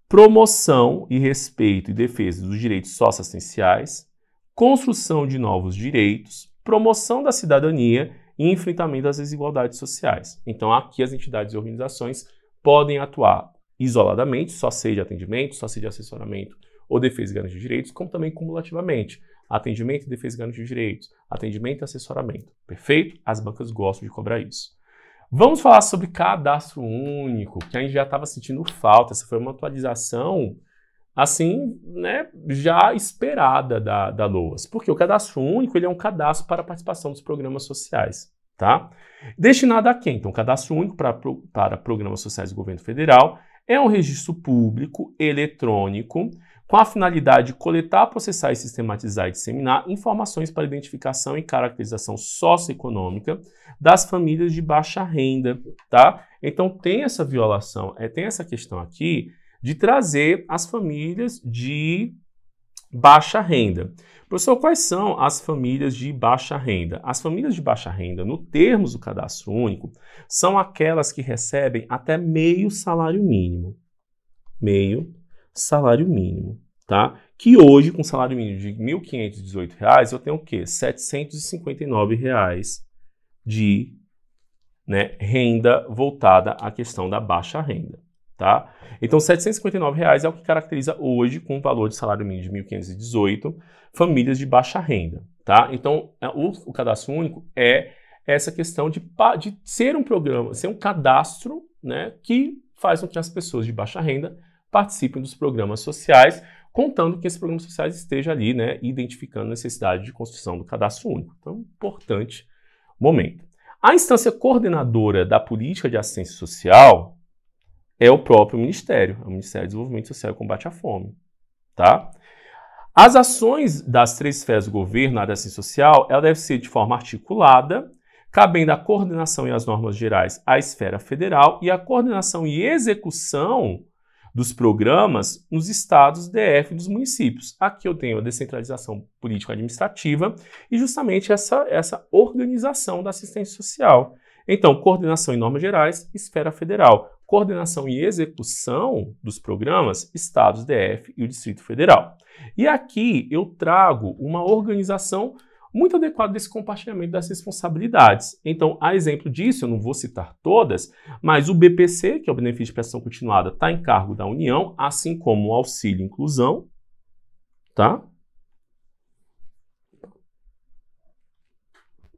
promoção e respeito e defesa dos direitos socioassistenciais, construção de novos direitos, promoção da cidadania e enfrentamento às desigualdades sociais. Então, aqui as entidades e organizações podem atuar isoladamente, só seja atendimento, só seja assessoramento ou defesa e garantia de direitos, como também cumulativamente. Atendimento, defesa e garantia de direitos, atendimento e assessoramento. Perfeito? As bancas gostam de cobrar isso. Vamos falar sobre cadastro único, que a gente já estava sentindo falta. Essa foi uma atualização, assim, né, já esperada da LOAS. Porque o cadastro único ele é um cadastro para a participação dos programas sociais, tá? Destinado a quem? Então, cadastro único para programas sociais do governo federal é um registro público eletrônico com a finalidade de coletar, processar, sistematizar e disseminar informações para identificação e caracterização socioeconômica das famílias de baixa renda, tá? Então tem essa violação, tem essa questão aqui de trazer as famílias de baixa renda. Professor, quais são as famílias de baixa renda? As famílias de baixa renda, no termos do cadastro único, são aquelas que recebem até meio salário mínimo. Meio salário mínimo, tá? que hoje, com salário mínimo de R$ 1.518, eu tenho o quê? R$ 759 de, né, renda voltada à questão da baixa renda, tá? Então, R$ 759 é o que caracteriza hoje, com o valor de salário mínimo de 1.518, famílias de baixa renda, tá? Então, o cadastro único é essa questão de ser um programa, ser um cadastro, né, que faz com que as pessoas de baixa renda participem dos programas sociais, contando que esses programas sociais estejam ali, né, identificando a necessidade de construção do cadastro único. Então, importante momento. A instância coordenadora da política de assistência social é o próprio Ministério, o Ministério do Desenvolvimento Social e Combate à Fome, tá? As ações das três esferas do governo na área da assistência social, ela deve ser de forma articulada, cabendo a coordenação e as normas gerais à esfera federal e a coordenação e execução dos programas nos estados, DF e dos municípios. Aqui eu tenho a descentralização político-administrativa e justamente essa organização da assistência social. Então, coordenação e normas gerais, esfera federal. Coordenação e execução dos programas, estados, DF e o Distrito Federal. E aqui eu trago uma organização muito adequado desse compartilhamento das responsabilidades. Então, a exemplo disso, eu não vou citar todas, mas o BPC, que é o Benefício de Prestação Continuada, está em cargo da União, assim como o Auxílio Inclusão, tá?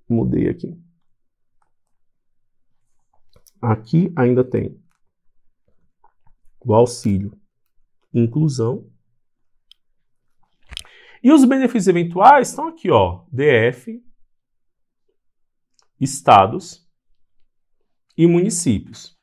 Mudei aqui. Aqui ainda tem o Auxílio Inclusão. E os benefícios eventuais estão aqui, ó, DF, estados e municípios.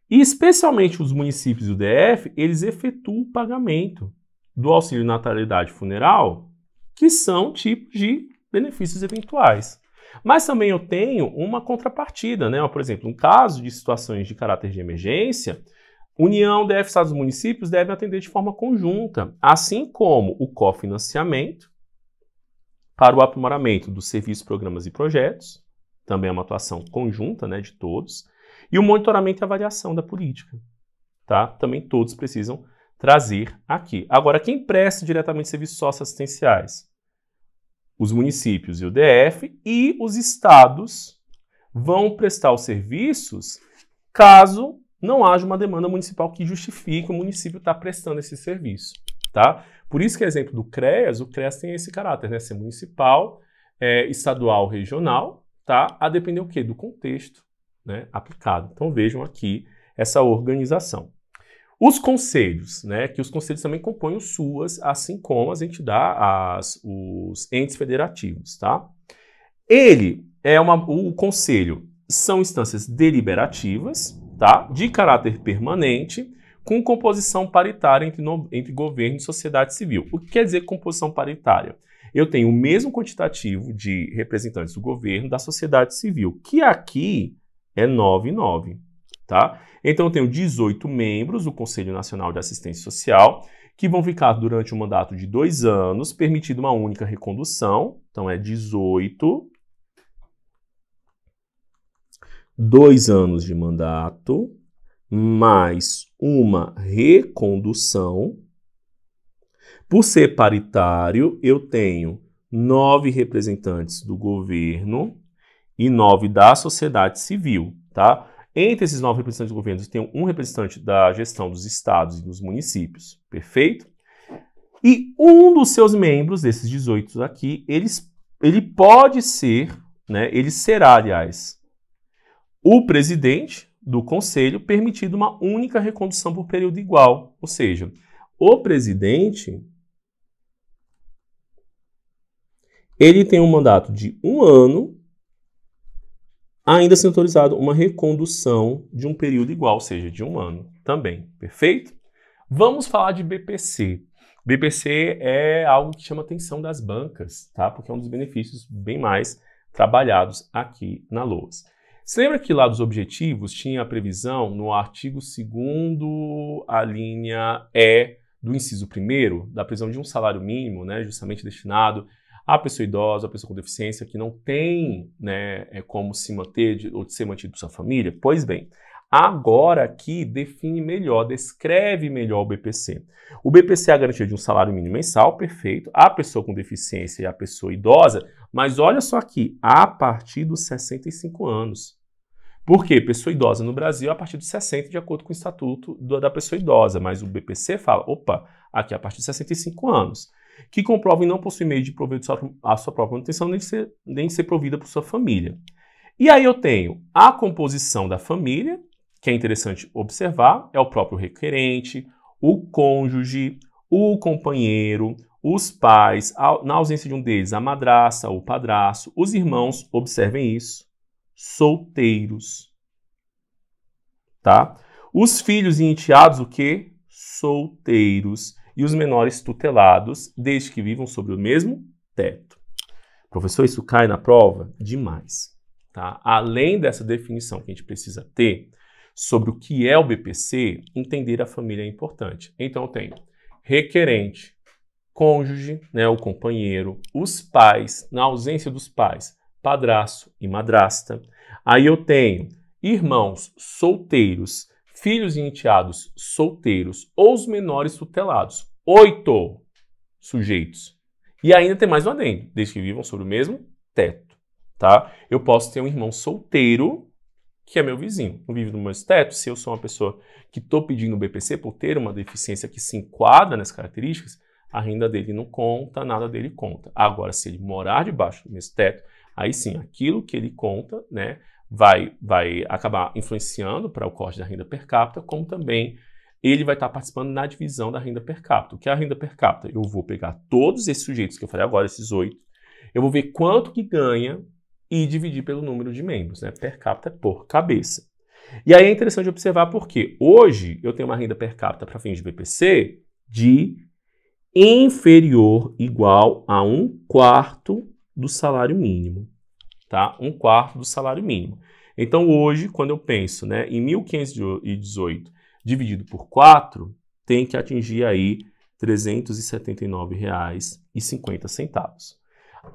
E especialmente os municípios e o DF, eles efetuam o pagamento do auxílio natalidade funeral, que são tipos de benefícios eventuais. Mas também eu tenho uma contrapartida, né? Por exemplo, em caso de situações de caráter de emergência, União, DF, Estados e municípios devem atender de forma conjunta, assim como o cofinanciamento para o aprimoramento dos serviços, programas e projetos, também é uma atuação conjunta, né, de todos, e o monitoramento e avaliação da política, tá? Também todos precisam trazer aqui. Agora, quem presta diretamente serviços socioassistenciais? Os municípios e o DF, e os estados vão prestar os serviços caso não haja uma demanda municipal que justifique o município estar prestando esse serviço, tá? Por isso que, exemplo do CREAS, o CREAS tem esse caráter, né? Ser municipal, estadual, regional, tá? A depender o quê? Do contexto, né, aplicado. Então vejam aqui essa organização. Os conselhos, né? Que os conselhos também compõem o SUAS, assim como as entidades, os entes federativos, tá? O conselho são instâncias deliberativas, tá? De caráter permanente, com composição paritária entre governo e sociedade civil. O que quer dizer composição paritária? Eu tenho o mesmo quantitativo de representantes do governo da sociedade civil, que aqui é 9 e 9, tá? Então eu tenho 18 membros do Conselho Nacional de Assistência Social, que vão ficar durante um mandato de 2 anos, permitindo uma única recondução. Então é 18... 2 anos de mandato, mais uma recondução. Por ser paritário, eu tenho 9 representantes do governo e 9 da sociedade civil, tá? Entre esses 9 representantes do governo, eu tenho um representante da gestão dos estados e dos municípios, perfeito? E um dos seus membros, desses 18 aqui, ele pode ser, né, ele será, aliás, o presidente do conselho, permitido uma única recondução por período igual. Ou seja, o presidente, ele tem um mandato de 1 ano, ainda sendo autorizado uma recondução de um período igual, ou seja, de 1 ano também. Perfeito? Vamos falar de BPC. BPC é algo que chama a atenção das bancas, tá? Porque é um dos benefícios bem mais trabalhados aqui na LOAS. Você lembra que lá dos objetivos tinha a previsão no artigo 2º, a linha E do inciso 1º, da previsão de um salário mínimo, né, justamente destinado à pessoa idosa, à pessoa com deficiência, que não tem, né, como se manter ou de ser mantido por sua família? Pois bem, Agora aqui define melhor, descreve melhor o BPC. O BPC é a garantia de um salário mínimo mensal, perfeito, a pessoa com deficiência e a pessoa idosa, mas olha só aqui, a partir dos 65 anos. Por quê? Pessoa idosa no Brasil a partir dos 60, de acordo com o estatuto da pessoa idosa, mas o BPC fala, opa, aqui a partir de 65 anos, que comprovem não possuir meio de prover a sua própria manutenção, nem ser provida por sua família. E aí eu tenho a composição da família, que é interessante observar, é o próprio requerente, o cônjuge, o companheiro, os pais, na ausência de um deles, a madrasta, o padrasto, os irmãos, observem isso, solteiros, tá? Os filhos e enteados, o quê? Solteiros. E os menores tutelados, desde que vivam sobre o mesmo teto. Professor, isso cai na prova? Demais, tá? Além dessa definição que a gente precisa ter sobre o que é o BPC, entender a família é importante. Então eu tenho requerente, cônjuge, né, o companheiro, os pais, na ausência dos pais, padrasto e madrasta. Aí eu tenho irmãos solteiros, filhos e enteados solteiros ou os menores tutelados. 8 sujeitos. E ainda tem mais um adendo, desde que vivam sobre o mesmo teto, tá? Eu posso ter um irmão solteiro, que é meu vizinho, não vive no meu teto. Se eu sou uma pessoa que estou pedindo o BPC por ter uma deficiência que se enquadra nas características, a renda dele não conta, nada dele conta. Agora, se ele morar debaixo do mesmo teto, aí sim, aquilo que ele conta, né, vai acabar influenciando para o corte da renda per capita, como também ele vai estar participando na divisão da renda per capita. O que é a renda per capita? Eu vou pegar todos esses sujeitos que eu falei agora, esses 8, eu vou ver quanto que ganha e dividir pelo número de membros, né? Per capita por cabeça. E aí é interessante observar porque hoje eu tenho uma renda per capita para fins de BPC de inferior igual a 1/4 do salário mínimo, tá? 1/4 do salário mínimo. Então hoje, quando eu penso, né, em 1.518 dividido por 4, tem que atingir aí R$ 379,50.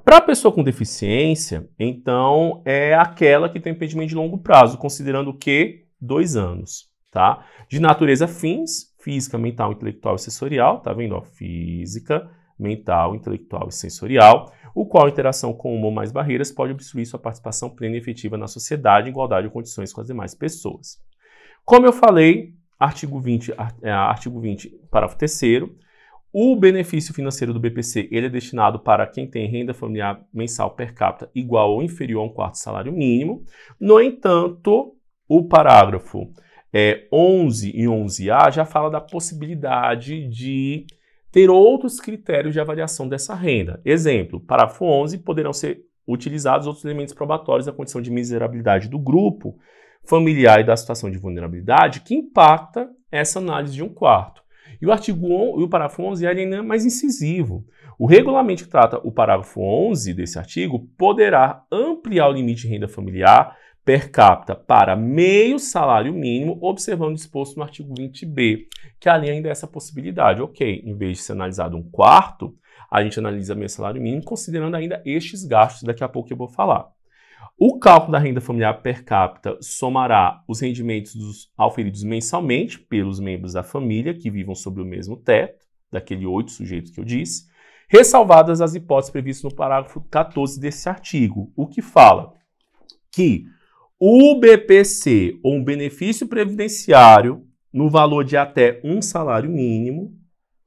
Para a pessoa com deficiência, então, é aquela que tem impedimento de longo prazo, considerando o quê? 2 anos, tá? De natureza fins, física, mental, intelectual e sensorial, tá vendo? Ó, física, mental, intelectual e sensorial, o qual a interação com uma ou mais barreiras pode obstruir sua participação plena e efetiva na sociedade, em igualdade de condições com as demais pessoas. Como eu falei, artigo 20, parágrafo 3º, o benefício financeiro do BPC ele é destinado para quem tem renda familiar mensal per capita igual ou inferior a 1/4 salário mínimo. No entanto, o parágrafo 11 e 11A já fala da possibilidade de ter outros critérios de avaliação dessa renda. Exemplo, parágrafo 11, poderão ser utilizados outros elementos probatórios da condição de miserabilidade do grupo familiar e da situação de vulnerabilidade que impacta essa análise de 1/4. E o parágrafo 11 ainda é mais incisivo. O regulamento que trata o parágrafo 11 desse artigo poderá ampliar o limite de renda familiar per capita para meio salário mínimo, observando o disposto no artigo 20b, que ali ainda é essa possibilidade. Ok, em vez de ser analisado 1/4, a gente analisa meio salário mínimo, considerando ainda estes gastos, daqui a pouco eu vou falar. O cálculo da renda familiar per capita somará os rendimentos auferidos mensalmente pelos membros da família que vivam sobre o mesmo teto, daquele 8 sujeitos que eu disse, ressalvadas as hipóteses previstas no parágrafo 14 desse artigo, o que fala que o BPC, ou um benefício previdenciário, no valor de até um salário mínimo,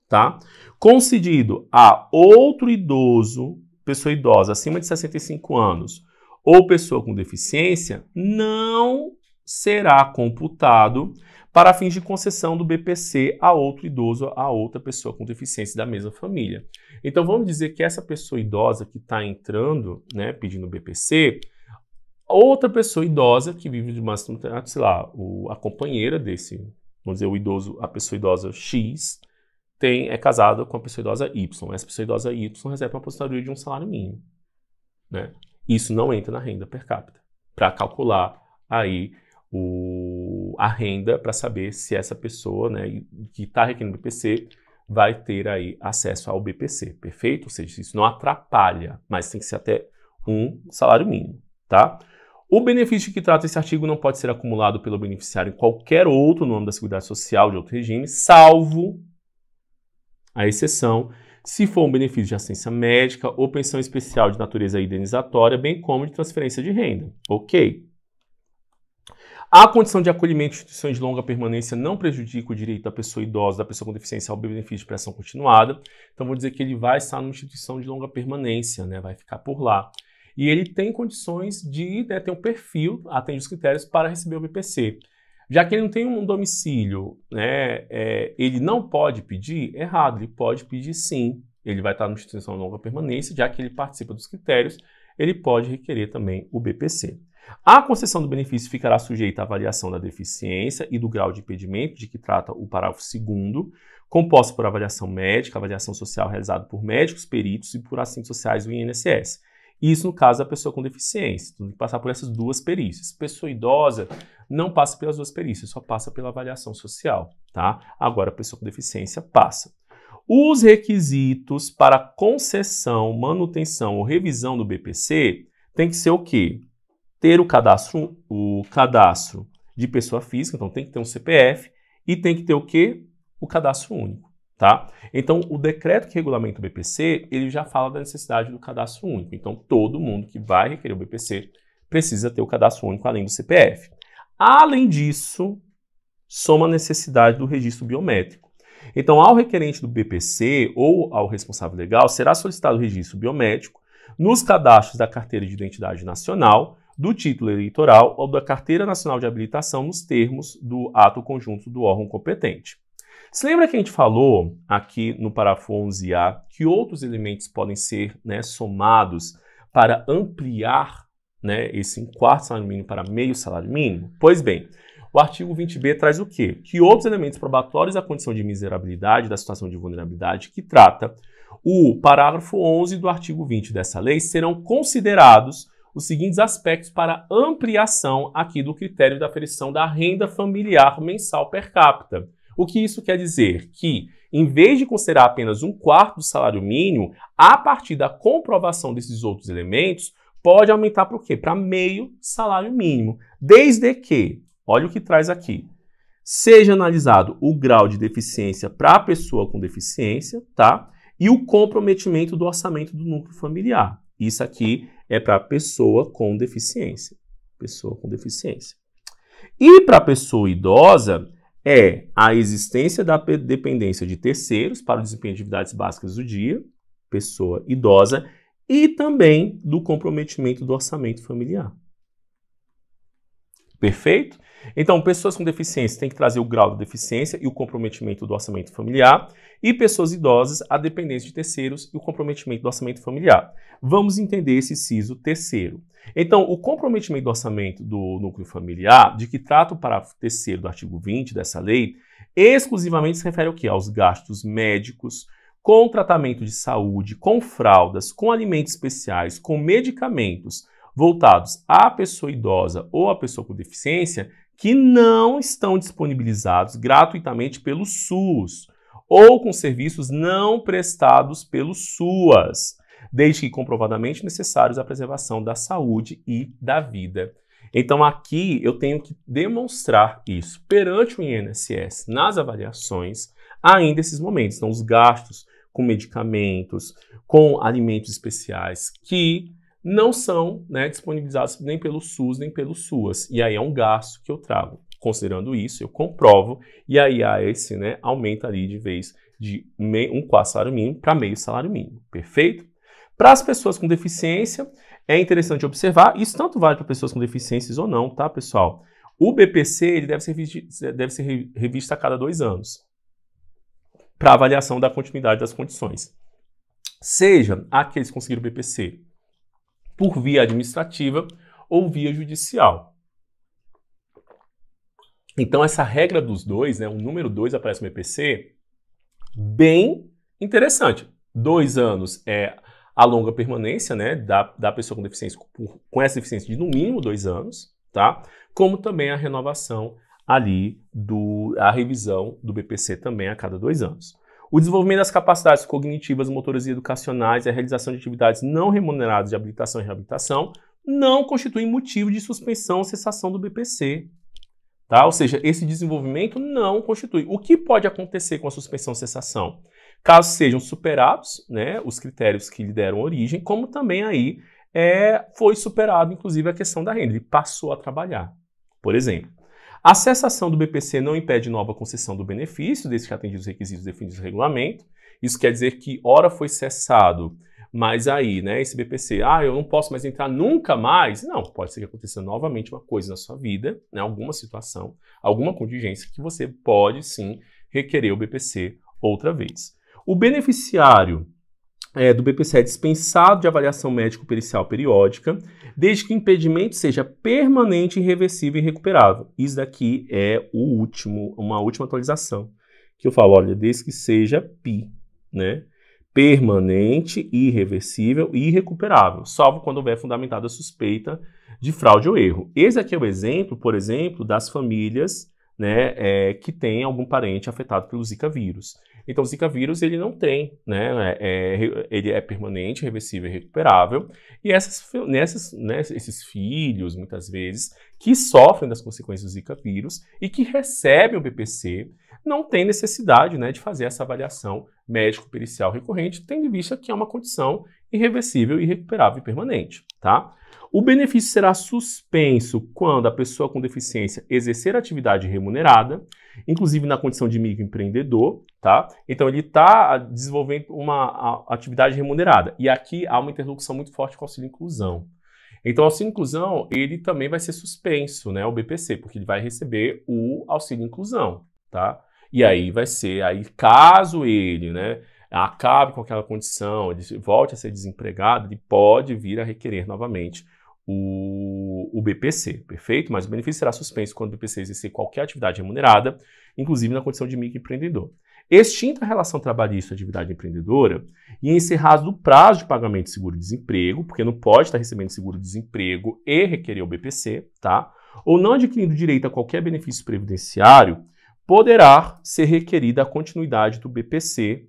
tá? Concedido a outro idoso, pessoa idosa acima de 65 anos, ou pessoa com deficiência, não será computado para fins de concessão do BPC a outro idoso, a outra pessoa com deficiência da mesma família. Então vamos dizer que essa pessoa idosa que está entrando, né, pedindo BPC, outra pessoa idosa que vive de uma, sei lá, a companheira desse, vamos dizer, o idoso, a pessoa idosa X, é casada com a pessoa idosa Y. Essa pessoa idosa Y recebe uma aposentadoria de um salário mínimo, né? Isso não entra na renda per capita, para calcular aí a renda, para saber se essa pessoa, né, que está requerendo BPC vai ter aí acesso ao BPC, perfeito? Ou seja, isso não atrapalha, mas tem que ser até um salário mínimo, tá? O benefício que trata esse artigo não pode ser acumulado pelo beneficiário em qualquer outro no âmbito da Seguridade Social de outro regime, salvo a exceção se for um benefício de assistência médica ou pensão especial de natureza indenizatória, bem como de transferência de renda. Ok? A condição de acolhimento de instituições de longa permanência não prejudica o direito da pessoa idosa, da pessoa com deficiência ao benefício de prestação continuada. Então, vou dizer que ele vai estar numa instituição de longa permanência, né? Vai ficar por lá. E ele tem condições de ter um perfil, atende os critérios para receber o BPC. Já que ele não tem um domicílio, né, ele não pode pedir? Errado, ele pode pedir sim. Ele vai estar numa instituição de longa permanência, já que ele participa dos critérios, ele pode requerer também o BPC. A concessão do benefício ficará sujeita à avaliação da deficiência e do grau de impedimento, de que trata o parágrafo 2º, composta por avaliação médica, avaliação social realizada por médicos, peritos e por assistentes sociais do INSS. Isso no caso da pessoa com deficiência. Tem que passar por essas duas perícias. Pessoa idosa não passa pelas duas perícias, só passa pela avaliação social, tá? Agora a pessoa com deficiência passa. Os requisitos para concessão, manutenção ou revisão do BPC tem que ser o quê? Ter o cadastro de pessoa física, então tem que ter um CPF, e tem que ter o quê? O cadastro único, tá? Então, o decreto que regulamenta o BPC, ele já fala da necessidade do cadastro único. Então, todo mundo que vai requerer o BPC precisa ter o cadastro único além do CPF. Além disso, soma a necessidade do registro biométrico. Então, ao requerente do BPC ou ao responsável legal, será solicitado o registro biométrico nos cadastros da Carteira de Identidade Nacional, do título eleitoral ou da Carteira Nacional de Habilitação nos termos do ato conjunto do órgão competente. Se lembra que a gente falou aqui no parágrafo 11A que outros elementos podem ser, né, somados para ampliar, né, esse 1/4 salário mínimo para meio salário mínimo? Pois bem, o artigo 20b traz o quê? Que outros elementos probatórios da condição de miserabilidade, da situação de vulnerabilidade, que trata o parágrafo 11 do artigo 20 dessa lei, serão considerados os seguintes aspectos para ampliação aqui do critério da aferição da renda familiar mensal per capita. O que isso quer dizer? Que, em vez de considerar apenas 1/4 do salário mínimo, a partir da comprovação desses outros elementos, pode aumentar para o quê? Para meio salário mínimo. Desde que, olha o que traz aqui, seja analisado o grau de deficiência para a pessoa com deficiência, tá? E o comprometimento do orçamento do núcleo familiar. Isso aqui é para a pessoa com deficiência. Pessoa com deficiência. E para a pessoa idosa, é a existência da dependência de terceiros para o desempenho de atividades básicas do dia, pessoa idosa, e também do comprometimento do orçamento familiar. Perfeito? Então, pessoas com deficiência têm que trazer o grau de deficiência e o comprometimento do orçamento familiar, e pessoas idosas, a dependência de terceiros e o comprometimento do orçamento familiar. Vamos entender esse inciso terceiro. Então, o comprometimento do orçamento do núcleo familiar, de que trata o parágrafo 3º do artigo 20 dessa lei, exclusivamente se refere ao quê? Aos gastos médicos, com tratamento de saúde, com fraldas, com alimentos especiais, com medicamentos voltados à pessoa idosa ou à pessoa com deficiência que não estão disponibilizados gratuitamente pelo SUS ou com serviços não prestados pelo SUAS, desde que comprovadamente necessários à preservação da saúde e da vida. Então aqui eu tenho que demonstrar isso perante o INSS nas avaliações, ainda esses momentos. Então os gastos com medicamentos, com alimentos especiais que não são, né, disponibilizados nem pelo SUS nem pelo SUAS. E aí é um gasto que eu trago. Considerando isso, eu comprovo e aí há esse, né, aumento ali de vez de 1/4 salário mínimo para meio salário mínimo. Perfeito? Para as pessoas com deficiência, é interessante observar, isso tanto vale para pessoas com deficiências ou não, tá, pessoal? O BPC ele deve ser revisto a cada 2 anos para avaliação da continuidade das condições. Seja aqueles que conseguiram o BPC por via administrativa ou via judicial. Então, essa regra dos 2, né, o número 2 aparece no BPC, bem interessante. 2 anos é a longa permanência, né, da pessoa com deficiência, com essa deficiência de no mínimo 2 anos, tá? Como também a renovação ali, a revisão do BPC também a cada 2 anos. O desenvolvimento das capacidades cognitivas, motoras e educacionais e a realização de atividades não remuneradas de habilitação e reabilitação não constitui motivo de suspensão ou cessação do BPC. Tá? Ou seja, esse desenvolvimento não constitui. O que pode acontecer com a suspensão ou cessação? Caso sejam superados, né, os critérios que lhe deram origem, como também aí foi superado, inclusive, a questão da renda. Ele passou a trabalhar. Por exemplo, a cessação do BPC não impede nova concessão do benefício, desde que atende os requisitos definidos no regulamento. Isso quer dizer que, ora foi cessado, mas aí, né, esse BPC, eu não posso mais entrar nunca mais. Não, pode ser que aconteça novamente uma coisa na sua vida, né, alguma situação, alguma contingência que você pode, sim, requerer o BPC outra vez. O beneficiário do BPC é dispensado de avaliação médico-pericial periódica, desde que o impedimento seja permanente, irreversível e irrecuperável. Isso daqui é uma última atualização, que eu falo, olha, desde que seja PI, né? Permanente, irreversível e irrecuperável, salvo quando houver fundamentada a suspeita de fraude ou erro. Esse aqui é o exemplo, por exemplo, das famílias, né, que tem algum parente afetado pelo Zika vírus. Então, o Zika vírus, ele não tem, né, ele é permanente, reversível e recuperável, e esses filhos, muitas vezes, que sofrem das consequências do Zika vírus e que recebem o BPC, não tem necessidade, né, de fazer essa avaliação médico-pericial recorrente, tendo em vista que é uma condição irreversível, irrecuperável e permanente, tá? O benefício será suspenso quando a pessoa com deficiência exercer atividade remunerada, inclusive na condição de microempreendedor, tá? Então ele está desenvolvendo uma atividade remunerada. E aqui há uma interlocução muito forte com o auxílio-inclusão. Então o auxílio-inclusão, ele também vai ser suspenso, né, o BPC, porque ele vai receber o auxílio-inclusão, tá? E aí vai ser, caso ele, né, acabe com aquela condição, ele volte a ser desempregado, ele pode vir a requerer novamente o BPC, perfeito? Mas o benefício será suspenso quando o BPC exercer qualquer atividade remunerada, inclusive na condição de microempreendedor. Extinta a relação trabalhista à atividade empreendedora e encerrado o prazo de pagamento de seguro-desemprego, porque não pode estar recebendo seguro-desemprego e requerer o BPC, tá? Ou não adquirindo direito a qualquer benefício previdenciário, poderá ser requerida a continuidade do BPC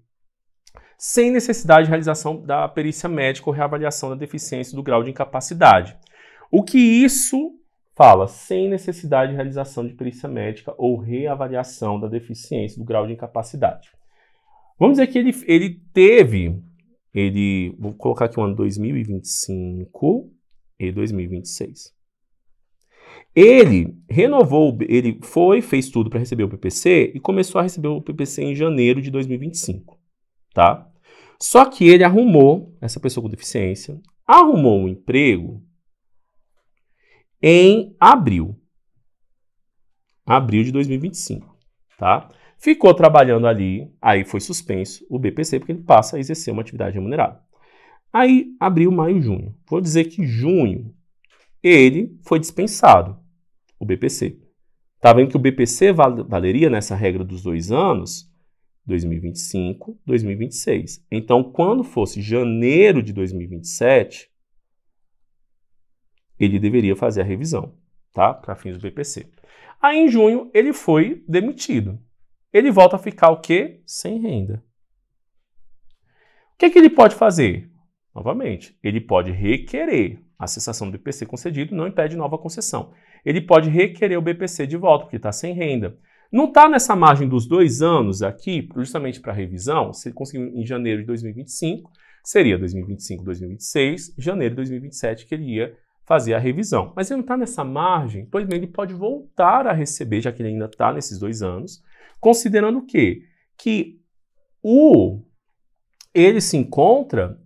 sem necessidade de realização da perícia médica ou reavaliação da deficiência do grau de incapacidade. O que isso fala? Sem necessidade de realização de perícia médica ou reavaliação da deficiência do grau de incapacidade. Vamos dizer que vou colocar aqui o ano 2025 e 2026. Ele fez tudo para receber o PPC e começou a receber o PPC em janeiro de 2025, tá? Só que ele essa pessoa com deficiência, arrumou um emprego em abril de 2025, tá? Ficou trabalhando ali, aí foi suspenso o BPC, porque ele passa a exercer uma atividade remunerada. Aí, abril, maio, junho. Vou dizer que junho, ele foi dispensado, o BPC. Tá vendo que o BPC valeria nessa regra dos 2 anos, 2025, 2026. Então, quando fosse janeiro de 2027, ele deveria fazer a revisão, tá? Para fins do BPC. Aí, em junho, ele foi demitido. Ele volta a ficar o quê? Sem renda. O que ele pode fazer? Novamente, ele pode requerer a cessação do BPC concedido, não impede nova concessão. Ele pode requerer o BPC de volta, porque está sem renda. Não está nessa margem dos 2 anos aqui, justamente para revisão, se ele conseguiu em janeiro de 2025, seria 2025, 2026, janeiro de 2027 que ele ia fazer a revisão. Mas ele não está nessa margem, pois bem, ele pode voltar a receber, já que ele ainda está nesses 2 anos, considerando o quê? Que ele se encontra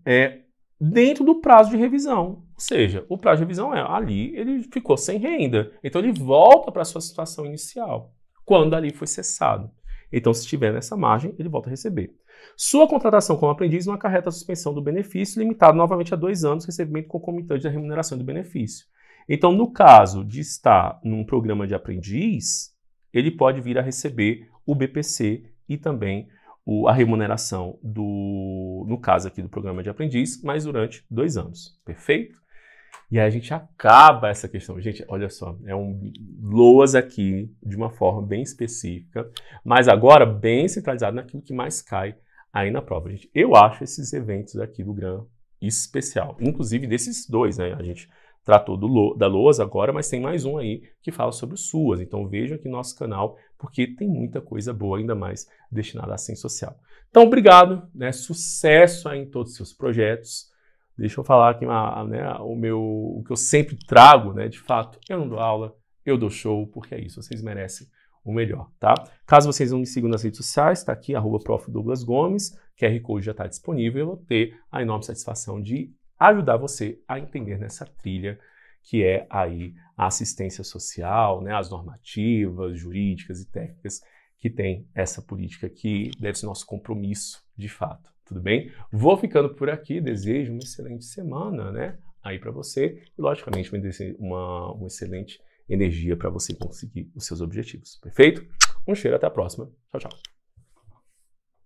dentro do prazo de revisão. Ou seja, o prazo de revisão ali ele ficou sem renda. Então ele volta para a sua situação inicial, quando ali foi cessado. Então, se estiver nessa margem, ele volta a receber. Sua contratação como aprendiz não acarreta a suspensão do benefício, limitado novamente a 2 anos, recebimento concomitante da remuneração do benefício. Então, no caso de estar num programa de aprendiz, ele pode vir a receber o BPC e também a remuneração no caso aqui do programa de aprendiz, mas durante 2 anos. Perfeito? E aí a gente acaba essa questão. Gente, olha só, é um LOAS aqui de uma forma bem específica, mas agora bem centralizado naquilo que mais cai aí na prova. Gente, eu acho esses eventos aqui do GRAM especial, inclusive desses 2, né? A gente tratou da LOAS agora, mas tem mais um aí que fala sobre o SUAS. Então veja aqui nosso canal, porque tem muita coisa boa, ainda mais destinada à assistência social. Então, obrigado, né? Sucesso aí em todos os seus projetos. Deixa eu falar aqui o que eu sempre trago, né? De fato, eu não dou aula, eu dou show, porque é isso, vocês merecem o melhor, tá? Caso vocês não me sigam nas redes sociais, está aqui, @Prof. Douglas Gomes, QR Code já está disponível, eu vou ter a enorme satisfação de ajudar você a entender nessa trilha que é aí a assistência social, né, as normativas jurídicas e técnicas que tem essa política que deve ser nosso compromisso de fato, tudo bem? Vou ficando por aqui, desejo uma excelente semana, né, aí para você e logicamente uma excelente energia para você conseguir os seus objetivos, perfeito? Um cheiro, até a próxima, tchau, tchau.